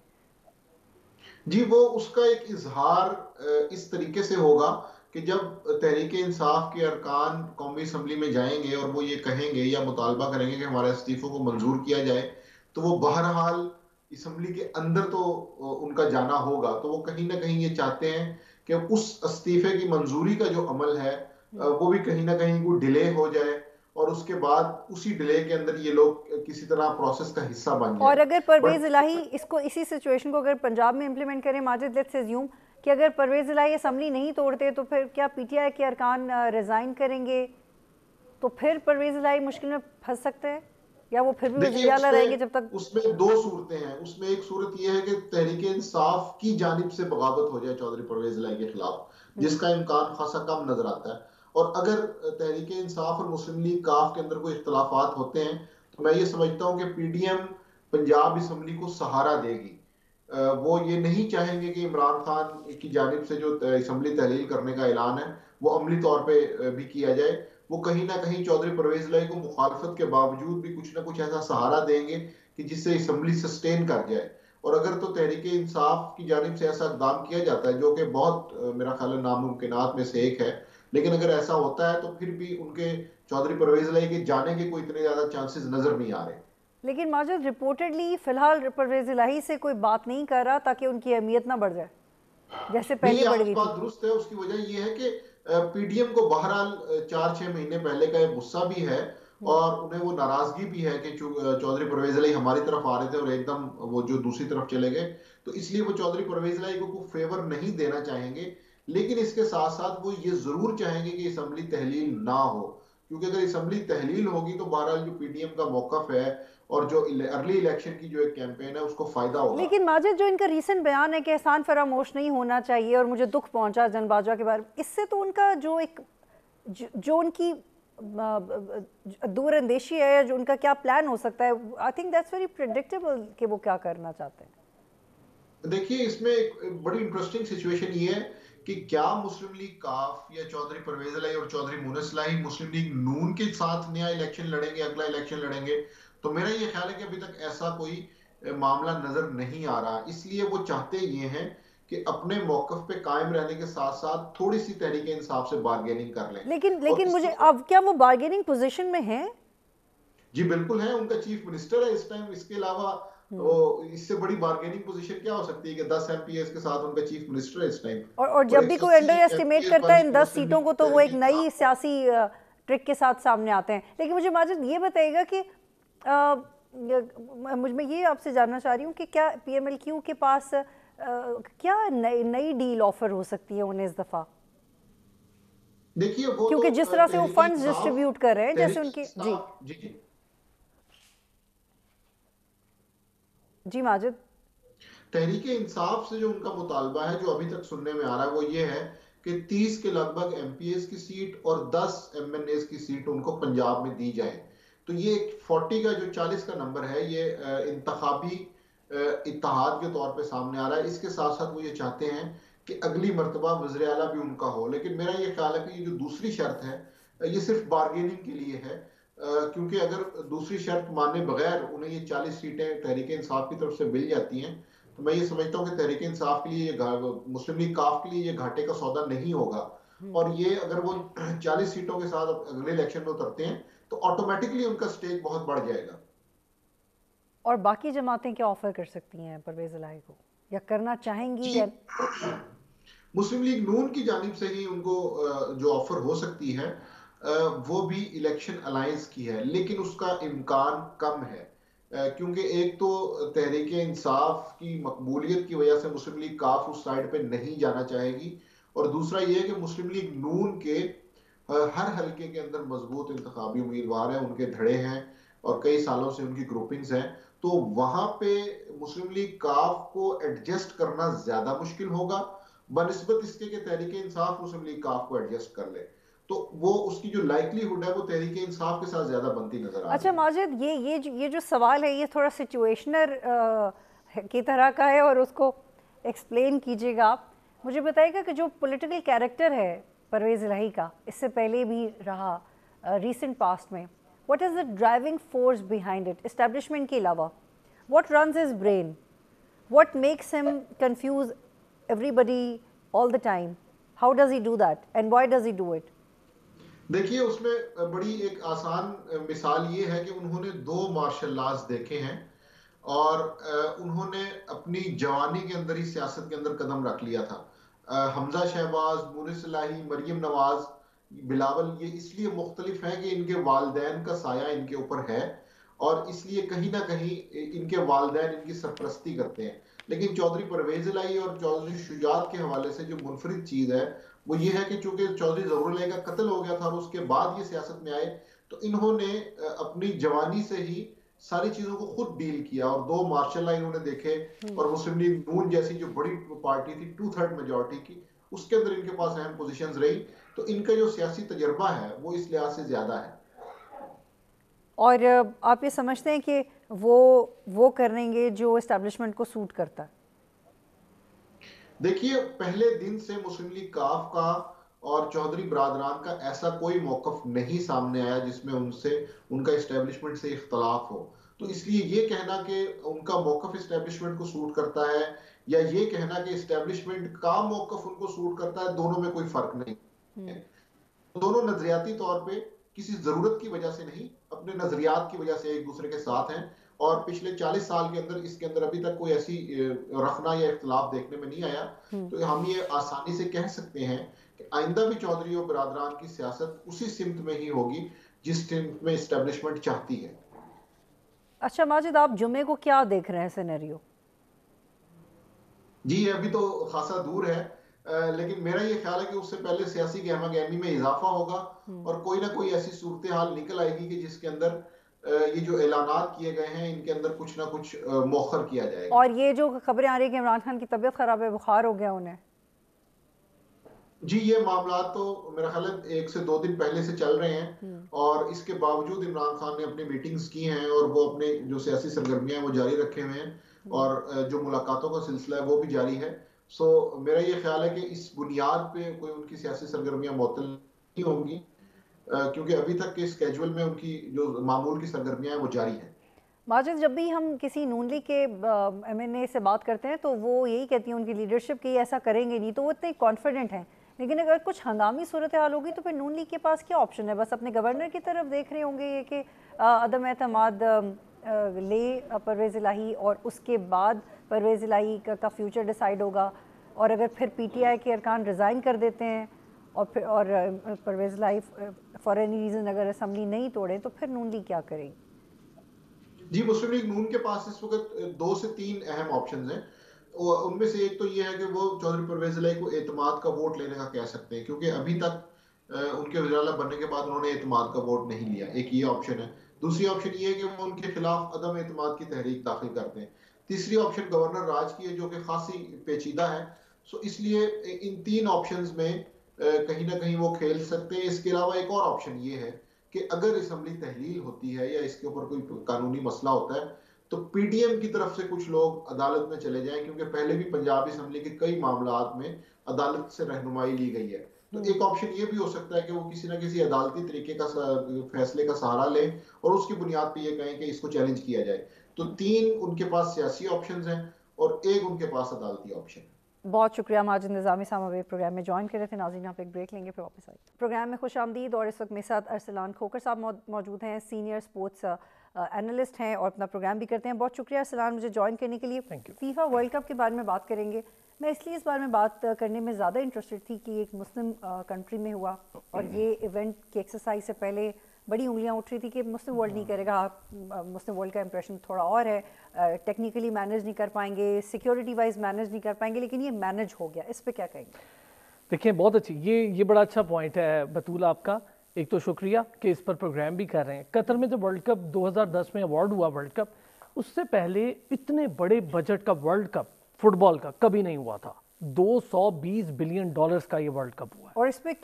जी, वो उसका एक इजहार इस तरीके से होगा कि जब तहरीक इंसाफ के अरकान कौमी असम्बली में जाएंगे और वो ये कहेंगे या मुतालबा करेंगे कि हमारे इस्तीफों को मंजूर किया जाए, तो वो बहरहाल असम्बली के अंदर तो उनका जाना होगा। तो वो कहीं ना कहीं ये चाहते हैं कि उस इस्तीफे की मंजूरी का जो अमल है वो भी कहीं ना कहीं को डिले हो जाए और उसके बाद उसी डिले के अंदर ये लोग किसी तरह प्रोसेस का हिस्सा बन जाए। और अगर परवेज इलाही इसको, इसी सिचुएशन को अगर पंजाब में इम्प्लीमेंट करें माजिद, लेट्स अज्यूम कि अगर परवेज इलाही असम्बली नहीं तोड़ते तो फिर क्या पीटीआई के अरकान रिजाइन करेंगे? तो फिर परवेज इलाही मुश्किल में फंस सकते हैं या वो फिर भी वज़ीर आला रहेंगे जब तक? उसमें 2 सूरतें हैं। उसमें एक सूरत यह है कि तहरीक इंसाफ की जानिब से बगावत हो जाए चौधरी परवेज इलाही के खिलाफ, जिसका इम्कान खासा कम नजर आता है। और अगर तहरीक इंसाफ और मुस्लिम लीग काफ के अंदर कोई इख्तलाफात होते हैं तो मैं ये समझता हूँ कि पीडीएम पंजाब असम्बली को सहारा देगी। वो ये नहीं चाहेंगे कि इमरान खान की जानिब से जो असम्बली तहलील करने का ऐलान है वो अमली तौर पर भी किया जाए। वो कहीं ना कहीं चौधरी परवेज इलाही को मुखालफत के बावजूद भी कुछ ना कुछ ऐसा सहारा देंगे कि जिससे असम्बली सस्टेन कर जाए। और अगर तो तहरीक इंसाफ की जानिब से ऐसा इकदाम किया जाता है, जो कि बहुत मेरा ख्याल है नामुमकिनात में से एक है, लेकिन अगर ऐसा होता है तो फिर भी उनके चौधरी परवेज इलाही के जाने के कोई इतने ज्यादा चांसेस नजर नहीं आ रहे। लेकिन माजिद रिपोर्टेडली फिलहाल परवेज इलाही से कोई बात नहीं कर रहा ताकि उनकी अहमियत ना बढ़ जाए जैसे नहीं, पहले ये बढ़ आपकी गई बात थी। दुरुस्त है। उसकी वजह ये है कि पीडीएम को बहरहाल 4-6 महीने पहले का एक गुस्सा भी है और उन्हें वो नाराजगी भी है कि चौधरी परवेज इलाही हमारी तरफ आ रहे थे और एकदम वो जो दूसरी तरफ चले गए, तो इसलिए वो चौधरी परवेज इलाही को कोई फेवर नहीं देना चाहेंगे। लेकिन इसके साथ साथ वो ये जरूर चाहेंगे कि असम्बली तहलील ना हो, क्योंकि अगर असम्बली तहलील होगी तो बहरहाल जो पीडीएम का मौकफ है और जो अर्ली इलेक्शन की जो एक कैंपेन है उसको फायदा होगा। लेकिन माजिद जो इनका रीसेंट बयान है कि एहसान फरामोश नहीं होना चाहिए और मुझे दुख पहुंचा जन बाजवा के बारे में, इससे तो उनका जो एक जो उनकी दूर अंदेशी है, जो उनका क्या प्लान हो सकता है, आई थिंक दैट्स वेरी प्रेडिक्टेबल कि वो क्या करना चाहते हैं। देखिए, इसमें एक बड़ी इंटरेस्टिंग सिचुएशन ये है कि क्या मुस्लिम लीग काफ या चौधरी परवेज इलाही और चौधरी मुनिस इलाही मुस्लिम लीग नून के साथ नया इलेक्शन लड़ेंगे, अगला इलेक्शन लड़ेंगे? तो मेरा ये ख्याल है कि अभी तक ऐसा कोई मामला नजर नहीं आ रहा। इसलिए वो चाहते ये हैं कि अपने मौकफ पे कायम रहने के साथ साथ थोड़ी सी तहरीक इंसाफ से बार्गेनिंग कर लें। लेकिन और लेकिन मुझे इसलिए अब क्या वो बार्गेनिंग पोजीशन में है? जी बिल्कुल है, उनका चीफ मिनिस्टर है इस टाइम। इसके अलावा वो इससे बड़ी बार्गेनिंग पोजीशन क्या हो सकती है कि 10 एमपीएस के साथ उनका चीफ मिनिस्टर है इस टाइम और और जब भी कोई 180 अंडर एस्टिमेट एमपीएस करता वाली है इन 10 मुस्लिम सीटों लीग को तो वो एक तहरीक नई इंसाफ। सियासी ट्रिक के साथ सामने आते हैं। लेकिन मुझे माजिद ये बताइएगा कि मुझ में ये आपसे जानना चाह रही हूँ कि क्या पीएमएलक्यू के पास क्या नई डील ऑफर हो सकती है उन्हें इस दफ़ा? देखिए वो क्योंकि तो जिस तरह से वो तहरीक फंड्स इंसाफ डिस्ट्रीब्यूट कर रहे हैं जैसे तहरीक उनके जी इंसाफ जी जी जी माजिद। तहरीक इंसाफ से जो उनका मुतालबा है, जो अभी तक सुनने में आ रहा है, वो ये है कि 30 के लगभग एमपीएस की सीट और 10 एमएनएस की सीट उनको पंजाब में दी जाए। तो ये 40 का जो 40 का नंबर है, ये इंतखाबी इत्तेहाद के तौर पे सामने आ रहा है। इसके साथ साथ वो ये चाहते हैं कि अगली मर्तबा वज़ीर आला भी उनका हो। लेकिन मेरा ये ख्याल है कि ये जो दूसरी शर्त है ये सिर्फ बार्गेनिंग के लिए है, क्योंकि अगर दूसरी शर्त माने बगैर उन्हें ये 40 सीटें तहरीक इंसाफ की तरफ से मिल जाती हैं, तो मैं ये समझता हूँ कि तहरीक इंसाफ के लिए मुस्लिम लीग काफ के लिए ये घाटे का सौदा नहीं होगा। और ये अगर वो 40 सीटों के साथ अगले इलेक्शन में उतरते हैं तो ऑटोमेटिकली उनका स्टेक बहुत बढ़ जाएगा। और बाकी जमातें क्या ऑफर कर सकती हैं परवेज इलाही को, या करना चाहेंगी? या मुस्लिम लीग नून की जानिब से ही उनको जो ऑफर हो सकती है वो भी इलेक्शन अलायंस की है, लेकिन उसका इम्कान कम है, क्योंकि एक तो तहरीक इंसाफ की मकबूलियत की वजह से मुस्लिम लीग काफ उस साइड पे नहीं जाना चाहेगी, और दूसरा ये है कि मुस्लिम लीग नून के हर हलके के अंदर मजबूत इंतखाबी उम्मीदवार हैं, उनके धड़े हैं और कई सालों से उनकी ग्रुपिंग्स हैं। तो वहां पे मुस्लिम लीग काफ को एडजस्ट करना ज्यादा मुश्किल होगा बनिस्बत इसके कि तहरीक इंसाफ मुस्लिम लीग काफ को एडजस्ट कर ले। तो वो उसकी जो लाइकलीहुड है वो तहरीक इंसाफ के साथ ज्यादा बनती नजर आ रही है। अच्छा माजिद, ये जो सवाल है ये थोड़ा सिचुएशनल की तरह का है और उसको एक्सप्लेन कीजिएगा आप। मुझे बताइएगा कि जो पॉलिटिकल कैरेक्टर है परवेज़ इलाही का, इससे पहले भी रहा रीसेंट पास्ट में, what is the driving force behind it establishment के अलावा? What runs his brain? What makes him confuse everybody all the time? How does he do that and why does he do it? देखिए, उसमें बड़ी एक आसान मिसाल ये है कि उन्होंने 2 मार्शल लॉज देखे हैं और उन्होंने अपनी जवानी के अंदर ही सियासत के अंदर कदम रख लिया था। हमजा शहबाज, मुनिस इलाही, मरियम नवाज, बिलावल ये इसलिए मुख्तलिफ हैं कि इनके वालदैन का साया इनके ऊपर है और इसलिए कहीं ना कहीं इनके वालदैन इनकी सरपरस्ती करते हैं। लेकिन चौधरी परवेज इलाही और चौधरी शुजात के हवाले से जो मुनफरिद चीज है वो ये है कि चूंकि चौधरी ज़फरुल इलाही का कत्ल हो गया था और उसके बाद ये सियासत में आए, तो इन्होंने अपनी जवानी से ही सारी चीजों को खुद डील किया और 2 मार्शल लॉ इन्होंने देखे और मुस्लिम लीग नून जैसी जो बड़ी पार्टी थी 2/3 मेजोरिटी की, उसके अंदर इनके पास अहम पोजीशंस रही। तो इनका जो सियासी तजर्बा है वो इस लिहाज से ज्यादा है। और आप ये समझते हैं कि वो करेंगे जो एस्टेब्लिशमेंट को सूट करता है? देखिए, पहले दिन से मुस्लिम लीग काफ का और चौधरी बरादरान का ऐसा कोई मौकफ नहीं सामने आया जिसमें उनका एस्टेब्लिशमेंट से इख्तलाफ हो। तो इसलिए ये कहना कि उनका मौकफ एस्टेब्लिशमेंट को सूट करता है या ये कहना कि एस्टेब्लिशमेंट का मौकफ उनको सूट करता है, दोनों में कोई फर्क नहीं है। दोनों नजरियाती तौर पे किसी जरूरत की वजह से नहीं, अपने नजरियात की वजह से एक दूसरे के साथ हैं। और पिछले 40 साल के अंदर इसके अंदर अभी तक कोई ऐसी रखना या इख्तलाफ देखने में नहीं आया। तो हम ये आसानी से कह सकते हैं कि आइंदा भी चौधरी और बिरादरान की सियासत उसी सिमत में ही होगी जिस सिमत में इस्टेब्लिशमेंट चाहती है। अच्छा माजिद, आप जुमे को क्या देख रहे हैं सिनेरियो? जी अभी तो खासा दूर है, लेकिन मेरा ये ख्याल है कि उससे पहले सियासी गहमा गहमी में इजाफा होगा और कोई ना कोई ऐसी सूरत हाल निकल आएगी कि जिसके अंदर ये जो ऐलानात किए गए हैं इनके अंदर कुछ ना कुछ मौखर किया जाएगा। और ये जो खबरें आ रही है कि इमरान खान की तबीयत खराब है, बुखार हो गया उन्हें, जी ये मामला तो मेरा ख्याल है 1 से 2 दिन पहले से चल रहे हैं और इसके बावजूद इमरान खान ने अपनी मीटिंग्स की हैं और वो अपने जो सियासी सरगर्मियां हैं वो जारी रखे हुए हैं और जो मुलाकातों का सिलसिला है वो भी जारी है। सो मेरा ये ख्याल है कि इस बुनियाद पे कोई उनकी सियासी सरगर्मियां मुअत्तल नहीं होंगी, क्योंकि अभी तक के स्केजुअल में उनकी जो मामूल की सरगर्मियां हैं वो जारी हैं। माजिद, जब भी हम किसी नून लीग के MNA से बात करते हैं तो वो यही कहती हैं उनकी लीडरशिप कि ऐसा करेंगे नहीं, तो वो इतने कॉन्फिडेंट हैं। लेकिन अगर कुछ हंगामी सूरत हाल होगी तो फिर नून लीग के पास क्या ऑप्शन है? बस अपने गवर्नर की तरफ देख रहे होंगे ये कि अदम एतमाद ले परवेज़ इलाही और उसके बाद परवेज़ इलाही का फ्यूचर डिसाइड होगा। और अगर फिर PTI के अरकान रिज़ाइन कर देते हैं और फिर परवेज़ इलाही फॉर एनी रीज़न अगर असम्बली नहीं तोड़े तो फिर नून लीग क्या करेगी? जी मुस्लिम लीग नून के पास इस वक्त 2 से 3 अहम ऑप्शंस हैं। उनमें से एक तो ये है कि वो चौधरी परवेज इलाही को एतमाद का वोट लेने का कह सकते हैं, क्योंकि अभी तक उनके वज़ीर-ए-आला बनने के बाद उन्होंने एतमाद का वोट नहीं लिया। एक ये ऑप्शन है। दूसरी ऑप्शन ये है कि वो उनके खिलाफ अदम एतमाद की तहरीक दाखिल करते हैं। तीसरी ऑप्शन गवर्नर राज की है जो कि खासी पेचीदा है। सो इसलिए इन 3 ऑप्शंस में कहीं ना कहीं वो खेल सकते हैं। इसके अलावा एक और ऑप्शन ये है कि अगर असम्बली तहलील होती है या इसके ऊपर कोई कानूनी मसला होता है तो PTM की तरफ से कुछ लोग अदालत में चले जाएं, क्योंकि पहले भी पंजाब असम्बली के कई मामलात में अदालत से रहनुमाई ली गई है। तो एक ऑप्शन ये भी हो सकता है कि वो किसी ना किसी अदालती तरीके का फैसले का सहारा लें और उसकी बुनियाद पर ये कहें कि इसको चैलेंज किया जाए। तो 3 उनके पास सियासी ऑप्शंस हैं और एक उनके पास अदालती ऑप्शन है। बहुत शुक्रिया माजिद निज़ामी साहब, हमें प्रोग्राम में ज्वाइन कर रहे थे। नाज़रीन, आप एक ब्रेक लेंगे फिर वापस आए प्रोग्राम में। खुश आमदीद। और इस वक्त मेरे साथ अरसलान खोकर साहब मौजूद हैं, सीनियर स्पोर्ट्स एनालिस्ट हैं और अपना प्रोग्राम भी करते हैं। बहुत शुक्रिया अरसलान मुझे ज्वाइन करने के लिए। फीफा वर्ल्ड कप के बारे में बात करेंगे। मैं इसलिए इस बारे में बात करने में ज़्यादा इंटरेस्टेड थी कि एक मुस्लिम कंट्री में हुआ और ये इवेंट की एक्सरसाइज से पहले बड़ी उंगलियां उठ रही थी कि मुस्लिम वर्ल्ड नहीं करेगा। मुस्लिम वर्ल्ड का इंप्रेशन थोड़ा और है, टेक्निकली मैनेज नहीं कर पाएंगे, सिक्योरिटी वाइज मैनेज नहीं कर पाएंगे, लेकिन ये मैनेज हो गया। इस पे क्या कहेंगे? देखिए बहुत अच्छी, ये बड़ा अच्छा पॉइंट है बतूल आपका। एक तो शुक्रिया कि इस पर प्रोग्राम भी कर रहे हैं। कतर में जब वर्ल्ड कप 2010 में अवार्ड हुआ वर्ल्ड कप, उससे पहले इतने बड़े बजट का वर्ल्ड कप फुटबॉल का कभी नहीं हुआ था। $220 बिलियन का ये वर्ल्ड कप हुआ है और इसमें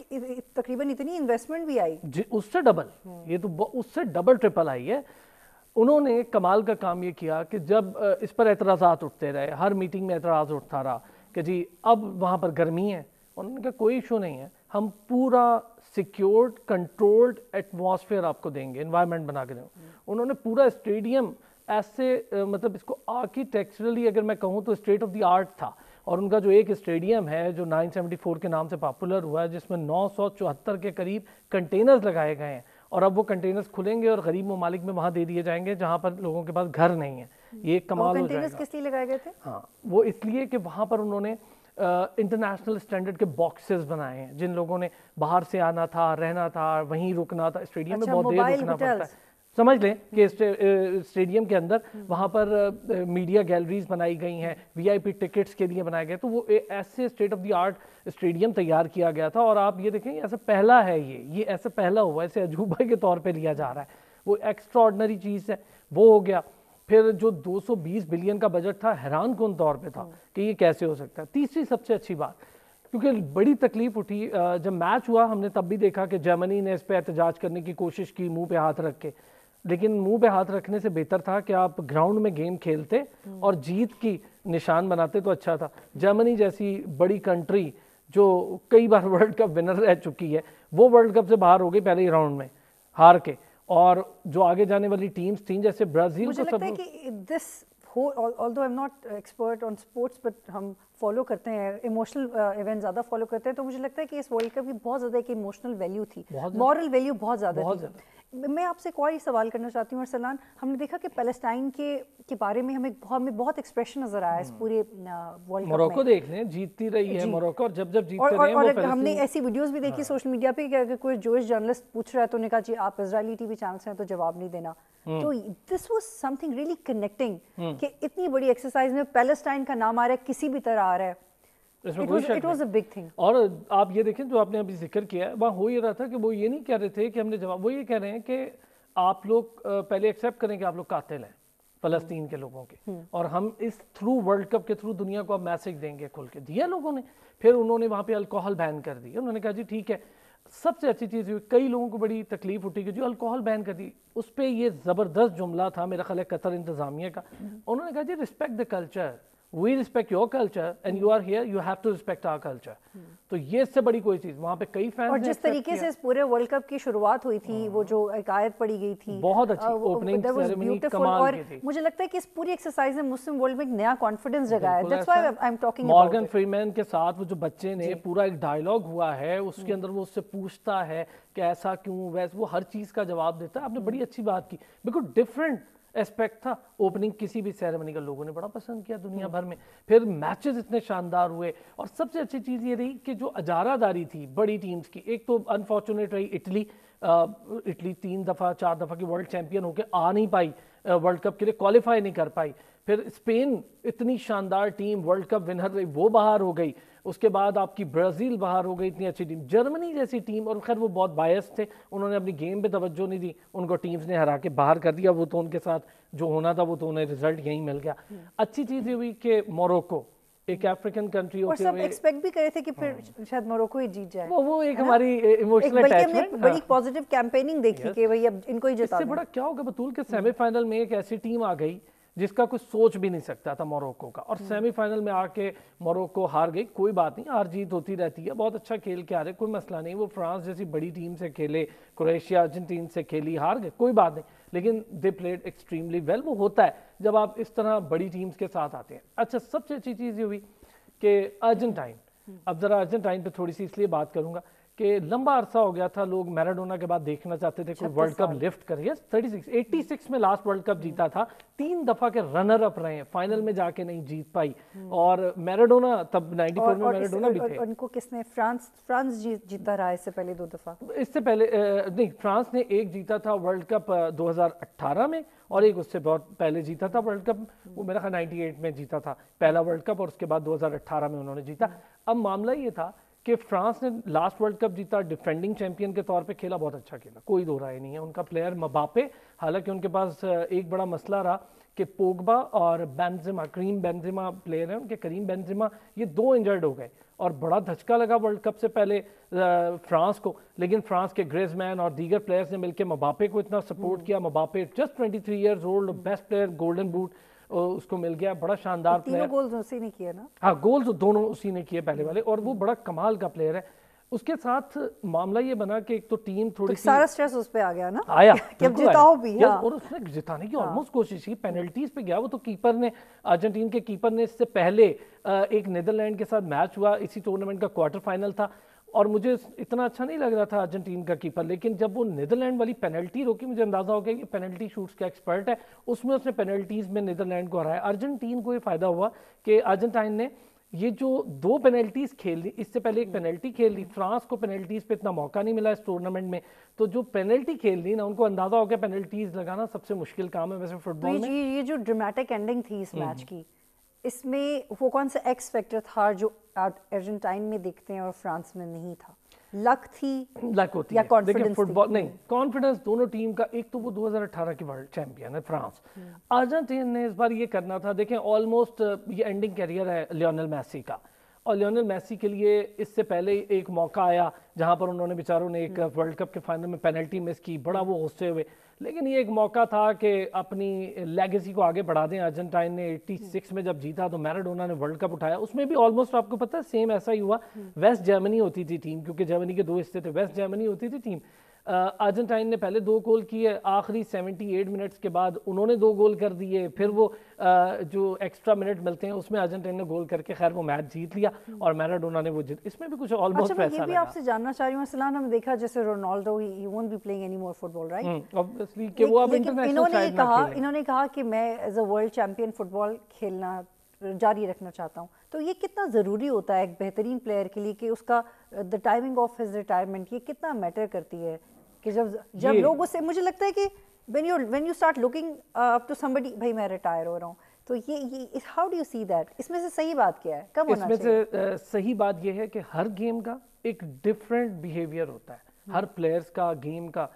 तकरीबन इतनी इन्वेस्टमेंट भी आई, उससे डबल, ये तो उससे डबल ट्रिपल आई है। उन्होंने कमाल का काम ये किया कि जब इस पर एतराज़ात उठते रहे, हर मीटिंग में एतराज़ उठता रहा कि जी अब वहाँ पर गर्मी है, उन्होंने कहा कोई इशू नहीं है, हम पूरा सिक्योर्ड कंट्रोल्ड एटमॉस्फेयर आपको देंगे, एनवायरनमेंट बना के देंगे। उन्होंने पूरा स्टेडियम ऐसे मतलब इसको आर्किटेक्चरली अगर मैं कहूँ तो स्टेट ऑफ द आर्ट था। और उनका जो एक स्टेडियम है जो 974 के नाम से पॉपुलर हुआ है, जिसमें 974 के करीब कंटेनर्स लगाए गए हैं और अब वो कंटेनर्स खुलेंगे और गरीब ममालिक में वहाँ दे दिए जाएंगे जहाँ पर लोगों के पास घर नहीं है। ये कमाल हो जाएगा। किस लिए लगाए गए थे? हाँ, वो इसलिए कि वहाँ पर उन्होंने इंटरनेशनल स्टैंडर्ड के बॉक्सेस बनाए हैं। जिन लोगों ने बाहर से आना था, रहना था, वहीं रुकना था, स्टेडियम में बहुत देर रुकना पड़ता है। समझ लें कि स्टेडियम के अंदर वहाँ पर मीडिया गैलरीज बनाई गई हैं, VIP टिकट्स के लिए बनाए गए। तो वो ऐसे state of the art stadium तैयार किया गया था। और आप ये देखें ऐसा पहला है, ये ऐसे पहला हुआ, ऐसे अजूबा के तौर पे लिया जा रहा है। वो एक्स्ट्राऑर्डिनरी चीज़ है, वो हो गया। फिर जो 220 बिलियन का बजट था, हैरान कौन तौर पे था कि ये कैसे हो सकता है। तीसरी सबसे अच्छी बात, क्योंकि बड़ी तकलीफ उठी जब मैच हुआ, हमने तब भी देखा कि जर्मनी ने इस पर एहतजाज करने की कोशिश की मुंह पे हाथ रख के, लेकिन मुंह पे हाथ रखने से बेहतर था कि आप ग्राउंड में गेम खेलते और जीत की निशान बनाते तो अच्छा था। जर्मनी जैसी बड़ी कंट्री जो कई बार वर्ल्ड कप विनर रह चुकी है, वो वर्ल्ड कप से बाहर हो गई पहले ही राउंड में हार के। और जो आगे जाने वाली टीम्स थी जैसे ब्राजील, मुझे लगता है कि this although I am not expert on sports but हम फॉलो करते हैं इमोशनल इवेंट ज़्यादा फॉलो करते हैं, तो मुझे लगता है कि इस वर्ल्ड कप की बहुत ज़्यादा एक इमोशनल वैल्यू थी, मॉरल वैल्यू बहुत ज़्यादा थी। मैं आपसे एक और ही सवाल करना चाहती हूँ अरसलान, हमने देखा कि पैलेस्टाइन के बारे में हमें बहुत एक्सप्रेशन नजर आया इस पूरे वर्ल्ड कप में। मोरक्को देख लें, जीतती रही है मोरक्को, और जब जीतते रहे और हमने ऐसी वीडियोस भी देखी सोशल मीडिया पे कि अगर कोई जोइश जर्नलिस्ट पूछ रहा है तो उन्होंने कहा जी आप इजरायली टीवी चैनल से हैं तो जवाब नहीं देना। तो this was something really connecting कि इतनी बड़ी एक्सरसाइज में पैलेस्टाइन का नाम आ रहा है, किसी भी तरह आ रहा है, It was a big thing. और आप ये देखें जो आपने अभी जिक्र किया, वहाँ हो ये रहा था कि वो ये नहीं कह रहे थे कि हमने जवाब, वो ये कह रहे हैं कि आप लोग पहले एक्सेप्ट करें कि आप लोग कातिल हैं फ़लस्तीन के लोगों के, और हम इस थ्रू वर्ल्ड कप के थ्रू दुनिया को अब मैसेज देंगे, खुल के दिया लोगों ने। फिर उन्होंने वहाँ पे अल्कोहल बैन कर दी, उन्होंने कहा जी ठीक है। सबसे अच्छी चीज़ हुई, कई लोगों को बड़ी तकलीफ उठी कि जो अल्कोहल बैन कर दी, उस पर ये ज़बरदस्त जुमला था मेरा ख्याल है कतर इंतज़ामिया का। उन्होंने कहा जी respect the culture, we respect your culture and you are here, you have to respect our culture. तो ये इससे बड़ी कोई चीज, वहाँ पे कई फैंस और जिस तरीके से इस पूरे वर्ल्ड कप की शुरुआत हुई थी, वो जो एक आयत पड़ी गई थी, बहुत अच्छी ओपनिंग सेरेमनी कमाल की थी। मुझे लगता है कि इस पूरी एक्सरसाइज ने मुस्लिम वर्ल्ड में एक नया कॉन्फिडेंस जगाया। That's why I am talking about Morgan Freeman के साथ वो जो बच्चे ने पूरा एक डायलॉग हुआ है, उसके अंदर वो उससे पूछता है कि ऐसा क्यों वैसे, वो हर चीज का जवाब देता है। आपने बड़ी अच्छी बात की, बिल्कुल डिफरेंट एस्पेक्ट था। ओपनिंग किसी भी सेरेमनी का लोगों ने बड़ा पसंद किया दुनिया भर में। फिर मैचेस इतने शानदार हुए, और सबसे अच्छी चीज़ ये रही कि जो अजारादारी थी बड़ी टीम्स की, एक तो अनफॉर्चुनेट रही इटली, 3 दफ़ा 4 दफ़ा की वर्ल्ड चैंपियन होकर आ नहीं पाई, वर्ल्ड कप के लिए क्वालिफाई नहीं कर पाई। फिर स्पेन इतनी शानदार टीम, वर्ल्ड कप विनर रही, वो बाहर हो गई। उसके बाद आपकी ब्राज़ील बाहर हो गई, इतनी अच्छी टीम, जर्मनी जैसी टीम, और खैर वो बहुत बायस थे, उन्होंने अपनी गेम पे तवज्जो नहीं दी, उनको टीम्स ने हरा के बाहर कर दिया। वो तो उनके साथ जो होना था वो तो उन्हें रिजल्ट यहीं मिल गया। अच्छी चीज़ ये हुई कि मोरक्को एक अफ्रीकन कंट्री होते हुए, सब एक्सपेक्ट भी करे थे कि फिर शायद मोरक्को ही जीत जाए। वो एक हमारी इमोशनल अटैचमेंट, बड़ी पॉजिटिव कैंपेनिंग देखी कि भाई अब इनको ही जिता दें। इससे बड़ा क्या होगा बतूल के सेमीफाइनल में एक ऐसी टीम आ गई जिसका कुछ सोच भी नहीं सकता था मोरक्को का, और सेमीफाइनल में आके मोरक्को हार गई। कोई बात नहीं, हार जीत होती रहती है, बहुत अच्छा खेल के आ रहे, कोई मसला नहीं। वो फ्रांस जैसी बड़ी टीम से खेले, क्रोएशिया अर्जेंटीन से खेली, हार गए, कोई बात नहीं, लेकिन दे प्लेड एक्सट्रीमली वेल। वो होता है जब आप इस तरह बड़ी टीम्स के साथ आते हैं। अच्छा, सबसे अच्छी चीज़ ये हुई कि अर्जेंटाइन, अब ज़रा अर्जेंटाइन पे थोड़ी सी इसलिए बात करूंगा कि लंबा अरसा हो गया था, लोग मैराडोना के बाद देखना चाहते थे कोई वर्ल्ड कप लिफ्ट करे। 86 में लास्ट वर्ल्ड कप जीता था, 3 दफा के रनर अप रहे हैं, फाइनल में जाके नहीं जीत पाई। और मैराडोना तब 94 में मैराडोना भी थे। उनको किसने, फ्रांस जीता रहा इससे पहले 2 दफा। इससे पहले नहीं, फ्रांस ने एक जीता था वर्ल्ड कप 2018 में, और एक उससे बहुत पहले जीता था वर्ल्ड कप, वो मेरा ख्याल 98 में जीता था पहला वर्ल्ड कप, और उसके बाद 2018 में उन्होंने जीता। अब मामला ये था कि फ्रांस ने लास्ट वर्ल्ड कप जीता, डिफेंडिंग चैंपियन के तौर पे खेला, बहुत अच्छा खेला, कोई दो राय नहीं है। उनका प्लेयर मबापे, हालांकि उनके पास एक बड़ा मसला रहा कि पोगबा और बेंजेमा, करीम बेंजेमा प्लेयर हैं उनके, करीम बेंजेमा, ये 2 इंजर्ड हो गए, और बड़ा धचका लगा वर्ल्ड कप से पहले फ्रांस को। लेकिन फ्रांस के ग्रिजमैन और दीगर प्लेयर्स ने मिलकर मबापे को इतना सपोर्ट किया। मबापे just 23 years old, best player, golden boot उसको मिल गया, बड़ा शानदार प्लेयर। 3 गोल्स उसी ने किए ना? हाँ, गोल्स दोनों उसी ने किए पहले वाले, और वो बड़ा कमाल का प्लेयर है। उसके साथ मामला ये बना कि एक तो टीम थोड़ी सी, सारा स्ट्रेस उस पे आ गया ना, आया कि जिताओ भी। हाँ। और उसने जिताने की ऑलमोस्ट कोशिश की, पेनल्टीज पे गया वो तो। कीपर ने, अर्जेंटीन के कीपर ने, इससे पहले एक नीदरलैंड के साथ मैच हुआ, इसी टूर्नामेंट का क्वार्टर फाइनल था, और मुझे इतना अच्छा नहीं लग रहा था अर्जेंटीन का कीपर, लेकिन जब वो नीदरलैंड वाली पेनल्टी रोकी, मुझे अंदाजा हो गया कि पेनल्टी शूट्स का एक्सपर्ट है, उसमें उसने पेनल्टीज में नीदरलैंड को हराया। अर्जेंटीन को ये फायदा हुआ कि अर्जेंटाइन ने ये जो 2 पेनल्टीज खेल ली, इससे पहले एक पेनल्टी खेल ली, फ्रांस को पेनल्टीज पे इतना मौका नहीं मिला इस टूर्नामेंट में, तो जो पेनल्टी खेल ली ना, उनको अंदाजा हो गया पेनल्टीज लगाना सबसे मुश्किल काम है वैसे फुटबॉल में। ये जो ड्रामेटिक एंडिंग थी इस मैच की, इसमें वो कौन सा एक्स फैक्टर था जो अर्जेंटाइन में देखते हैं और फ्रांस में नहीं था? लक थी, लक होती या है, कॉन्फिडेंस? फुटबॉल नहीं, कॉन्फिडेंस दोनों टीम का। एक तो वो 2018 की वर्ल्ड चैंपियन है फ्रांस, अर्जेंटीना ने इस बार ये करना था। देखें, ऑलमोस्ट ये एंडिंग कैरियर है लियोनेल मेसी का, और लियोनेल मेसी के लिए इससे पहले एक मौका आया जहां पर उन्होंने बेचारों ने एक वर्ल्ड कप के फाइनल में पेनल्टी मिस की, बड़ा वो गुस्से हुए, लेकिन ये एक मौका था कि अपनी लेगेसी को आगे बढ़ा दें। अर्जेंटाइन ने 86 में जब जीता तो मैराडोना ने वर्ल्ड कप उठाया, उसमें भी ऑलमोस्ट आपको पता है सेम ऐसा ही हुआ। वेस्ट जर्मनी होती थी टीम, क्योंकि जर्मनी के 2 हिस्से थे, वेस्ट जर्मनी होती थी टीम, अर्जेंटाइन ने पहले 2 गोल किए, आखिरी 78 मिनट्स के बाद उन्होंने 2 गोल कर दिए, फिर वो जो एक्स्ट्रा मिनट मिलते हैं उसमें अर्जेंटाइन ने गोल करके खैर वो मैच जीत लिया और मैराडोना ने वो जीत, इसमें भी कुछ ऑलमोस्ट अच्छा, पैसा मैं ये भी आपसे जानना चाह रही हूँ असलान, हमने देखा जैसे Ronaldo he won't be playing any more football, right? Obviously कि वो अब इंटरनेशनल इन्होंने कहा कि मैं as a world champion football खेलना जारी रखना चाहता हूँ। तो ये कितना ज़रूरी होता है एक बेहतरीन प्लेयर के लिए कि उसका the timing of his retirement ये कितना मैटर करती है कि जब लोग उससे, मुझे लगता है कि when you start looking up to somebody, भाई मैं रिटायर हो रहा हूँ, तो ये how do you see that? इसमें से सही बात क्या है, कब होना चाहिए? इसमें से सही बात ये है कि हर गेम का एक डिफरेंट बिहेवियर होता है, हर प्लेयर्स का, गेम का।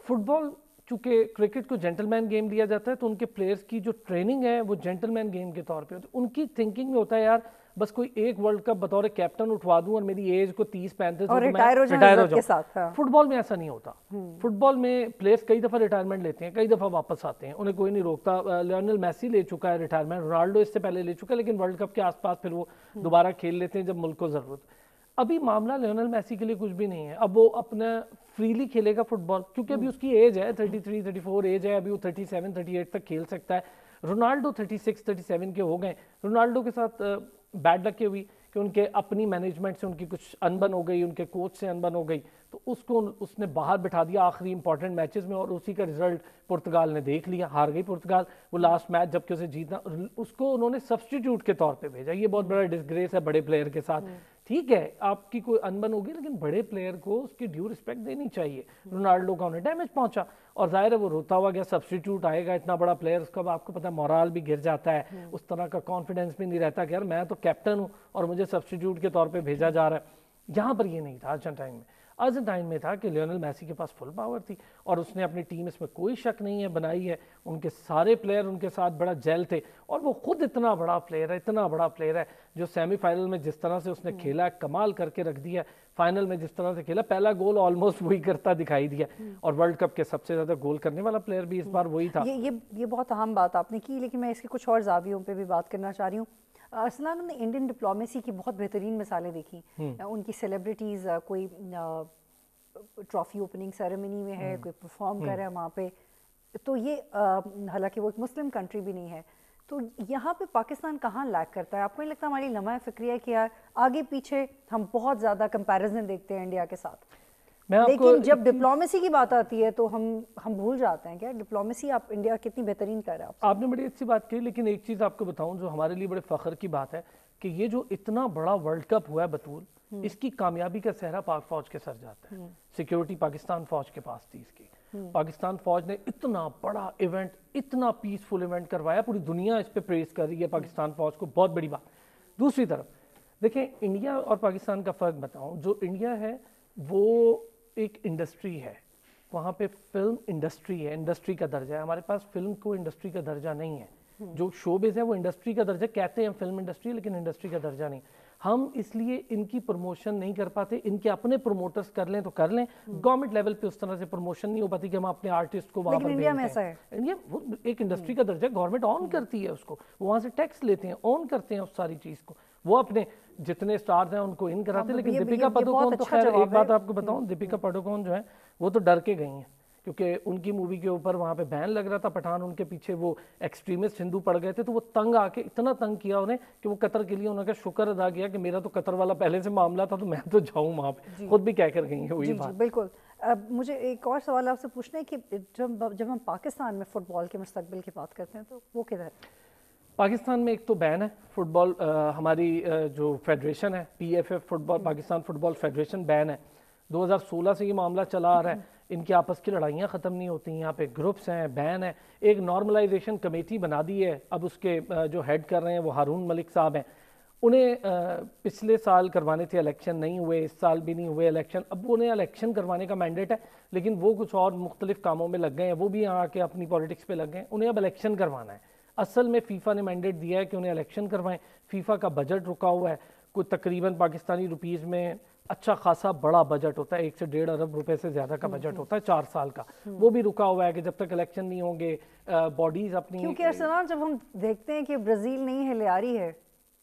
फुटबॉल चूंकि क्रिकेट को जेंटलमैन गेम दिया जाता है तो उनके प्लेयर्स की जो ट्रेनिंग है वो जेंटलमैन गेम के तौर पे होती है। उनकी थिंकिंग में होता है यार बस कोई एक वर्ल्ड कप बतौर कैप्टन उठवा दूं और मेरी एज को 30-35 और रिटायर हो जाऊं। हाँ। फुटबॉल में ऐसा नहीं होता। फुटबॉल में प्लेयर्स कई दफा रिटायरमेंट लेते हैं, कई दफा वापस आते हैं, उन्हें कोई नहीं रोकता। लियोनेल मेसी ले चुका है रिटायरमेंट, रोनाल्डो इससे पहले ले चुका है, लेकिन वर्ल्ड कप के आसपास फिर वो दोबारा खेल लेते हैं जब मुल्क को जरूरत। अभी मामला लियोनेल मेसी के लिए कुछ भी नहीं है, अब वो अपना फ्रीली खेलेगा फुटबॉल क्योंकि अभी उसकी एज है 33-34 एज है, अभी वो 37-38 तक खेल सकता है। रोनाल्डो 36-37 के हो गए। रोनाल्डो के साथ बैड लक हुई कि उनके अपनी मैनेजमेंट से उनकी कुछ अनबन हो गई, उनके कोच से अनबन हो गई, तो उसको उसने बाहर बिठा दिया आखिरी इंपॉर्टेंट मैचेस में और उसी का रिजल्ट पुर्तगाल ने देख लिया, हार गई पुर्तगाल वो लास्ट मैच, जबकि उसे जीतना, उसको उन्होंने सब्स्टिट्यूट के तौर पे भेजा। ये बहुत बड़ा डिसग्रेस है बड़े प्लेयर के साथ। ठीक है आपकी कोई अनबन होगी लेकिन बड़े प्लेयर को उसकी ड्यू रिस्पेक्ट देनी चाहिए। रोनाल्डो का उन्हें डैमेज पहुंचा और जाहिर है वो रोता हुआ गया, सब्स्टिट्यूट आएगा, इतना बड़ा प्लेयर, उसका आपको पता है मोराल भी गिर जाता है, उस तरह का कॉन्फिडेंस भी नहीं रहता कि यार मैं तो कैप्टन हूं और मुझे सब्स्टिट्यूट के तौर पे भेजा जा रहा है। यहाँ पर ये नहीं था अर्जेंटाइन में। अर्जेंटाइन में था कि लियोनेल मेसी के पास फुल पावर थी और उसने अपनी टीम, इसमें कोई शक नहीं है, बनाई है। उनके सारे प्लेयर उनके साथ बड़ा जेल थे और वो खुद इतना बड़ा प्लेयर है, इतना बड़ा प्लेयर है जो सेमीफाइनल में जिस तरह से उसने खेला, कमाल करके रख दिया। फाइनल में जिस तरह से खेला, पहला गोल ऑलमोस्ट वही करता दिखाई दिया और वर्ल्ड कप के सबसे ज्यादा गोल करने वाला प्लेयर भी इस बार वही था। ये बहुत अहम बात आपने की, लेकिन मैं इसके कुछ और जावियों पे भी बात करना चाह रही हूँ। असलान ने इंडियन डिप्लोमेसी की बहुत बेहतरीन मिसालें देखी। उनकी सेलिब्रिटीज़ कोई ट्रॉफी ओपनिंग सेरेमनी में है, कोई परफॉर्म कर रहा है वहाँ पे, तो ये हालांकि वो एक मुस्लिम कंट्री भी नहीं है, तो यहाँ पे पाकिस्तान कहाँ लैक करता है? आपको नहीं लगता हमारी लम्हा फिक्री है कि यार आगे पीछे हम बहुत ज़्यादा कंपैरिजन देखते हैं इंडिया के साथ, लेकिन जब डिप्लोमेसी की बात आती है तो हम भूल जाते हैं क्या डिप्लोमेसी आप इंडिया कितनी बेहतरीन कर रहा है? आपने बड़ी अच्छी बात की, लेकिन एक चीज़ आपको बताऊं जो हमारे लिए बड़े फख्र की बात है कि ये जो इतना बड़ा वर्ल्ड कप हुआ है बतूल, इसकी कामयाबी का सेहरा पाक फौज के सर जाता है। सिक्योरिटी पाकिस्तान फौज के पास थी इसकी। पाकिस्तान फौज ने इतना बड़ा इवेंट, इतना पीसफुल इवेंट करवाया, पूरी दुनिया इस पे प्रेज कर रही है पाकिस्तान फौज को, बहुत बड़ी बात। दूसरी तरफ देखें, इंडिया और पाकिस्तान का फ़र्क बताऊं, जो इंडिया है वो एक इंडस्ट्री है, वहाँ पे फिल्म इंडस्ट्री है, इंडस्ट्री का दर्जा है। हमारे पास फिल्म को इंडस्ट्री का दर्जा नहीं है। जो शोबिज़ है वो इंडस्ट्री का दर्जा, कहते हैं फिल्म इंडस्ट्री, लेकिन इंडस्ट्री का दर्जा नहीं। हम इसलिए इनकी प्रमोशन नहीं कर पाते, इनके अपने प्रमोटर्स कर लें तो कर लें, गवर्नमेंट लेवल पे उस तरह से प्रमोशन नहीं हो पाती कि हम अपने आर्टिस्ट को वहाँ पर इंडिया में ऐसा है। इंडिया वो एक इंडस्ट्री का दर्जा, गवर्नमेंट ऑन करती है उसको, वहाँ से टैक्स लेते हैं, ऑन करते हैं उस सारी चीज़ को, वो अपने जितने स्टार्स हैं उनको इन कराते हैं। लेकिन दीपिका पादुकोण तो खैर एक बात आपको बताऊं, दीपिका पादुकोण जो है वो तो डर के गई हैं क्योंकि उनकी मूवी के ऊपर वहाँ पे बैन लग रहा था पठान, उनके पीछे वो एक्सट्रीमिस्ट हिंदू पड़ गए थे, तो वो तंग आके इतना तंग किया उन्हें कि वो कतर के लिए उन्होंने शुक्र अदा किया कि मेरा तो कतर वाला पहले से मामला था तो मैं तो जाऊँ वहाँ पे, खुद भी कह कर गई है वही बात। बिल्कुल। मुझे एक और सवाल आपसे पूछना है कि जब हम पाकिस्तान में फुटबॉल के मुस्तकबिल की बात करते हैं तो वो किधर? पाकिस्तान में एक तो बैन है फुटबॉल, हमारी जो फेडरेशन है PFF football, Pakistan football federation ban है। 2016 से ये मामला चला आ रहा है, इनकी आपस की लड़ाइयाँ ख़त्म नहीं होती, यहाँ पे ग्रुप्स हैं, बैन है। एक नॉर्मलाइजेशन कमेटी बना दी है, अब उसके जो हेड कर रहे हैं वो हारून मलिक साहब हैं। उन्हें पिछले साल करवाने थे इलेक्शन, नहीं हुए, इस साल भी नहीं हुए इलेक्शन। अब उन्हें इलेक्शन करवाने का मैंडेट है लेकिन वो कुछ और मुख्तलिफ कामों में लग गए हैं, वो भी यहाँ आके अपनी पॉलिटिक्स पे लग गए हैं। उन्हें अब इलेक्शन करवाना है। असल में फीफा ने मैंडेट दिया है कि उन्हें इलेक्शन करवाएं। फीफा का बजट रुका हुआ है, कोई तकरीबन पाकिस्तानी रुपीज़ में अच्छा खासा बड़ा बजट होता है, 1 से 1.5 अरब रुपए से ज़्यादा का बजट होता है 4 साल का, वो भी रुका हुआ है कि जब तक इलेक्शन नहीं होंगे बॉडीज़ अपनी। क्योंकि जब हम देखते हैं कि ब्राज़ील नहीं हिला रही है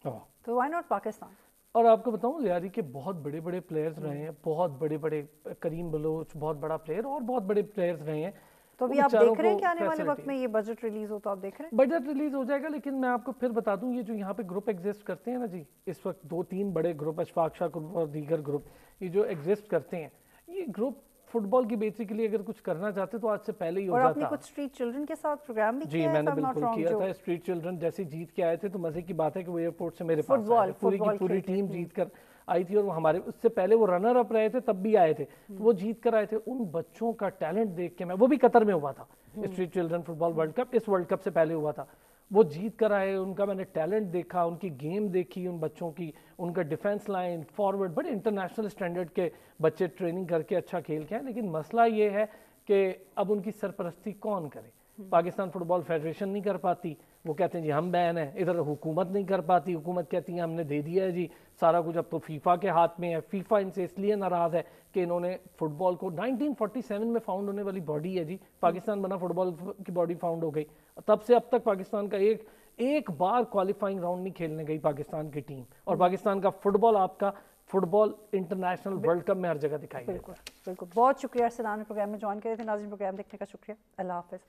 तो व्हाई नॉट पाकिस्तान? और आपको बताऊं लियारी के बहुत बड़े बड़े प्लेयर्स रहे हैं, बहुत बड़े बड़े, करीम बलोच बहुत बड़ा प्लेयर और बहुत बड़े प्लेयर्स रहे हैं। तो अभी आप देख रहे हैं कि आने वाले वक्त में ये बजट रिलीज हो, तो आप देख रहे हैं बजट रिलीज हो जाएगा। लेकिन मैं आपको फिर बता दूं, ये जो यहाँ पे ग्रुप एग्जिस्ट करते हैं ना जी, इस वक्त 2-3 बड़े ग्रुप, अशफाक शाह ग्रुप और दीगर ग्रुप, ये जो एग्जिस्ट करते हैं, ये ग्रुप फुटबॉल की बेसिकली अगर कुछ करना चाहते तो आज से पहले ही हो जाता। और आपने कुछ स्ट्रीट चिल्ड्रन के साथ प्रोग्राम भी जी किया है? मैंने बिल्कुल किया था। स्ट्रीट चिल्ड्रन जैसे जीत के आए थे तो मजे की बात है कि वो एयरपोर्ट से मेरे पास आए थे, पूरी की पूरी टीम जीत कर आई थी। और हमारे उससे पहले वो रनर अप रहे थे तब भी आए थे, तो वो जीत कर आए थे। उन बच्चों का टैलेंट देख के मैं, वो भी कतर में हुआ था street children football world cup, इस वर्ल्ड कप से पहले हुआ था, वो जीत कर आए, उनका मैंने टैलेंट देखा, उनकी गेम देखी, उन बच्चों की, उनका डिफेंस लाइन, फॉरवर्ड, बड़े इंटरनेशनल स्टैंडर्ड के बच्चे ट्रेनिंग करके अच्छा खेल के हैं। लेकिन मसला ये है कि अब उनकी सरपरस्ती कौन करे? पाकिस्तान फुटबॉल फेडरेशन नहीं कर पाती, वो कहते हैं जी हम बैन है। इधर हुकूमत नहीं कर पाती, हुकूमत कहती है हमने दे दिया है जी सारा कुछ, अब तो फीफा के हाथ में है। फीफा इनसे इसलिए नाराज़ है कि इन्होंने फुटबॉल को 1947 में फाउंड होने वाली बॉडी है जी, पाकिस्तान बना, फुटबॉल की बॉडी फाउंड हो गई, तब से अब तक पाकिस्तान का एक बार क्वालिफाइंग राउंड नहीं खेलने गई पाकिस्तान की टीम। और पाकिस्तान का फुटबॉल, आपका फुटबॉल इंटरनेशनल वर्ल्ड कप में हर जगह दिखाई देता है। बिल्कुल, बहुत शुक्रिया अरसलान, प्रोग्राम में ज्वाइन करे थे। नाज़रीन, प्रोग्राम देखने का शुक्रिया। अल्लाह हाफ़िज़।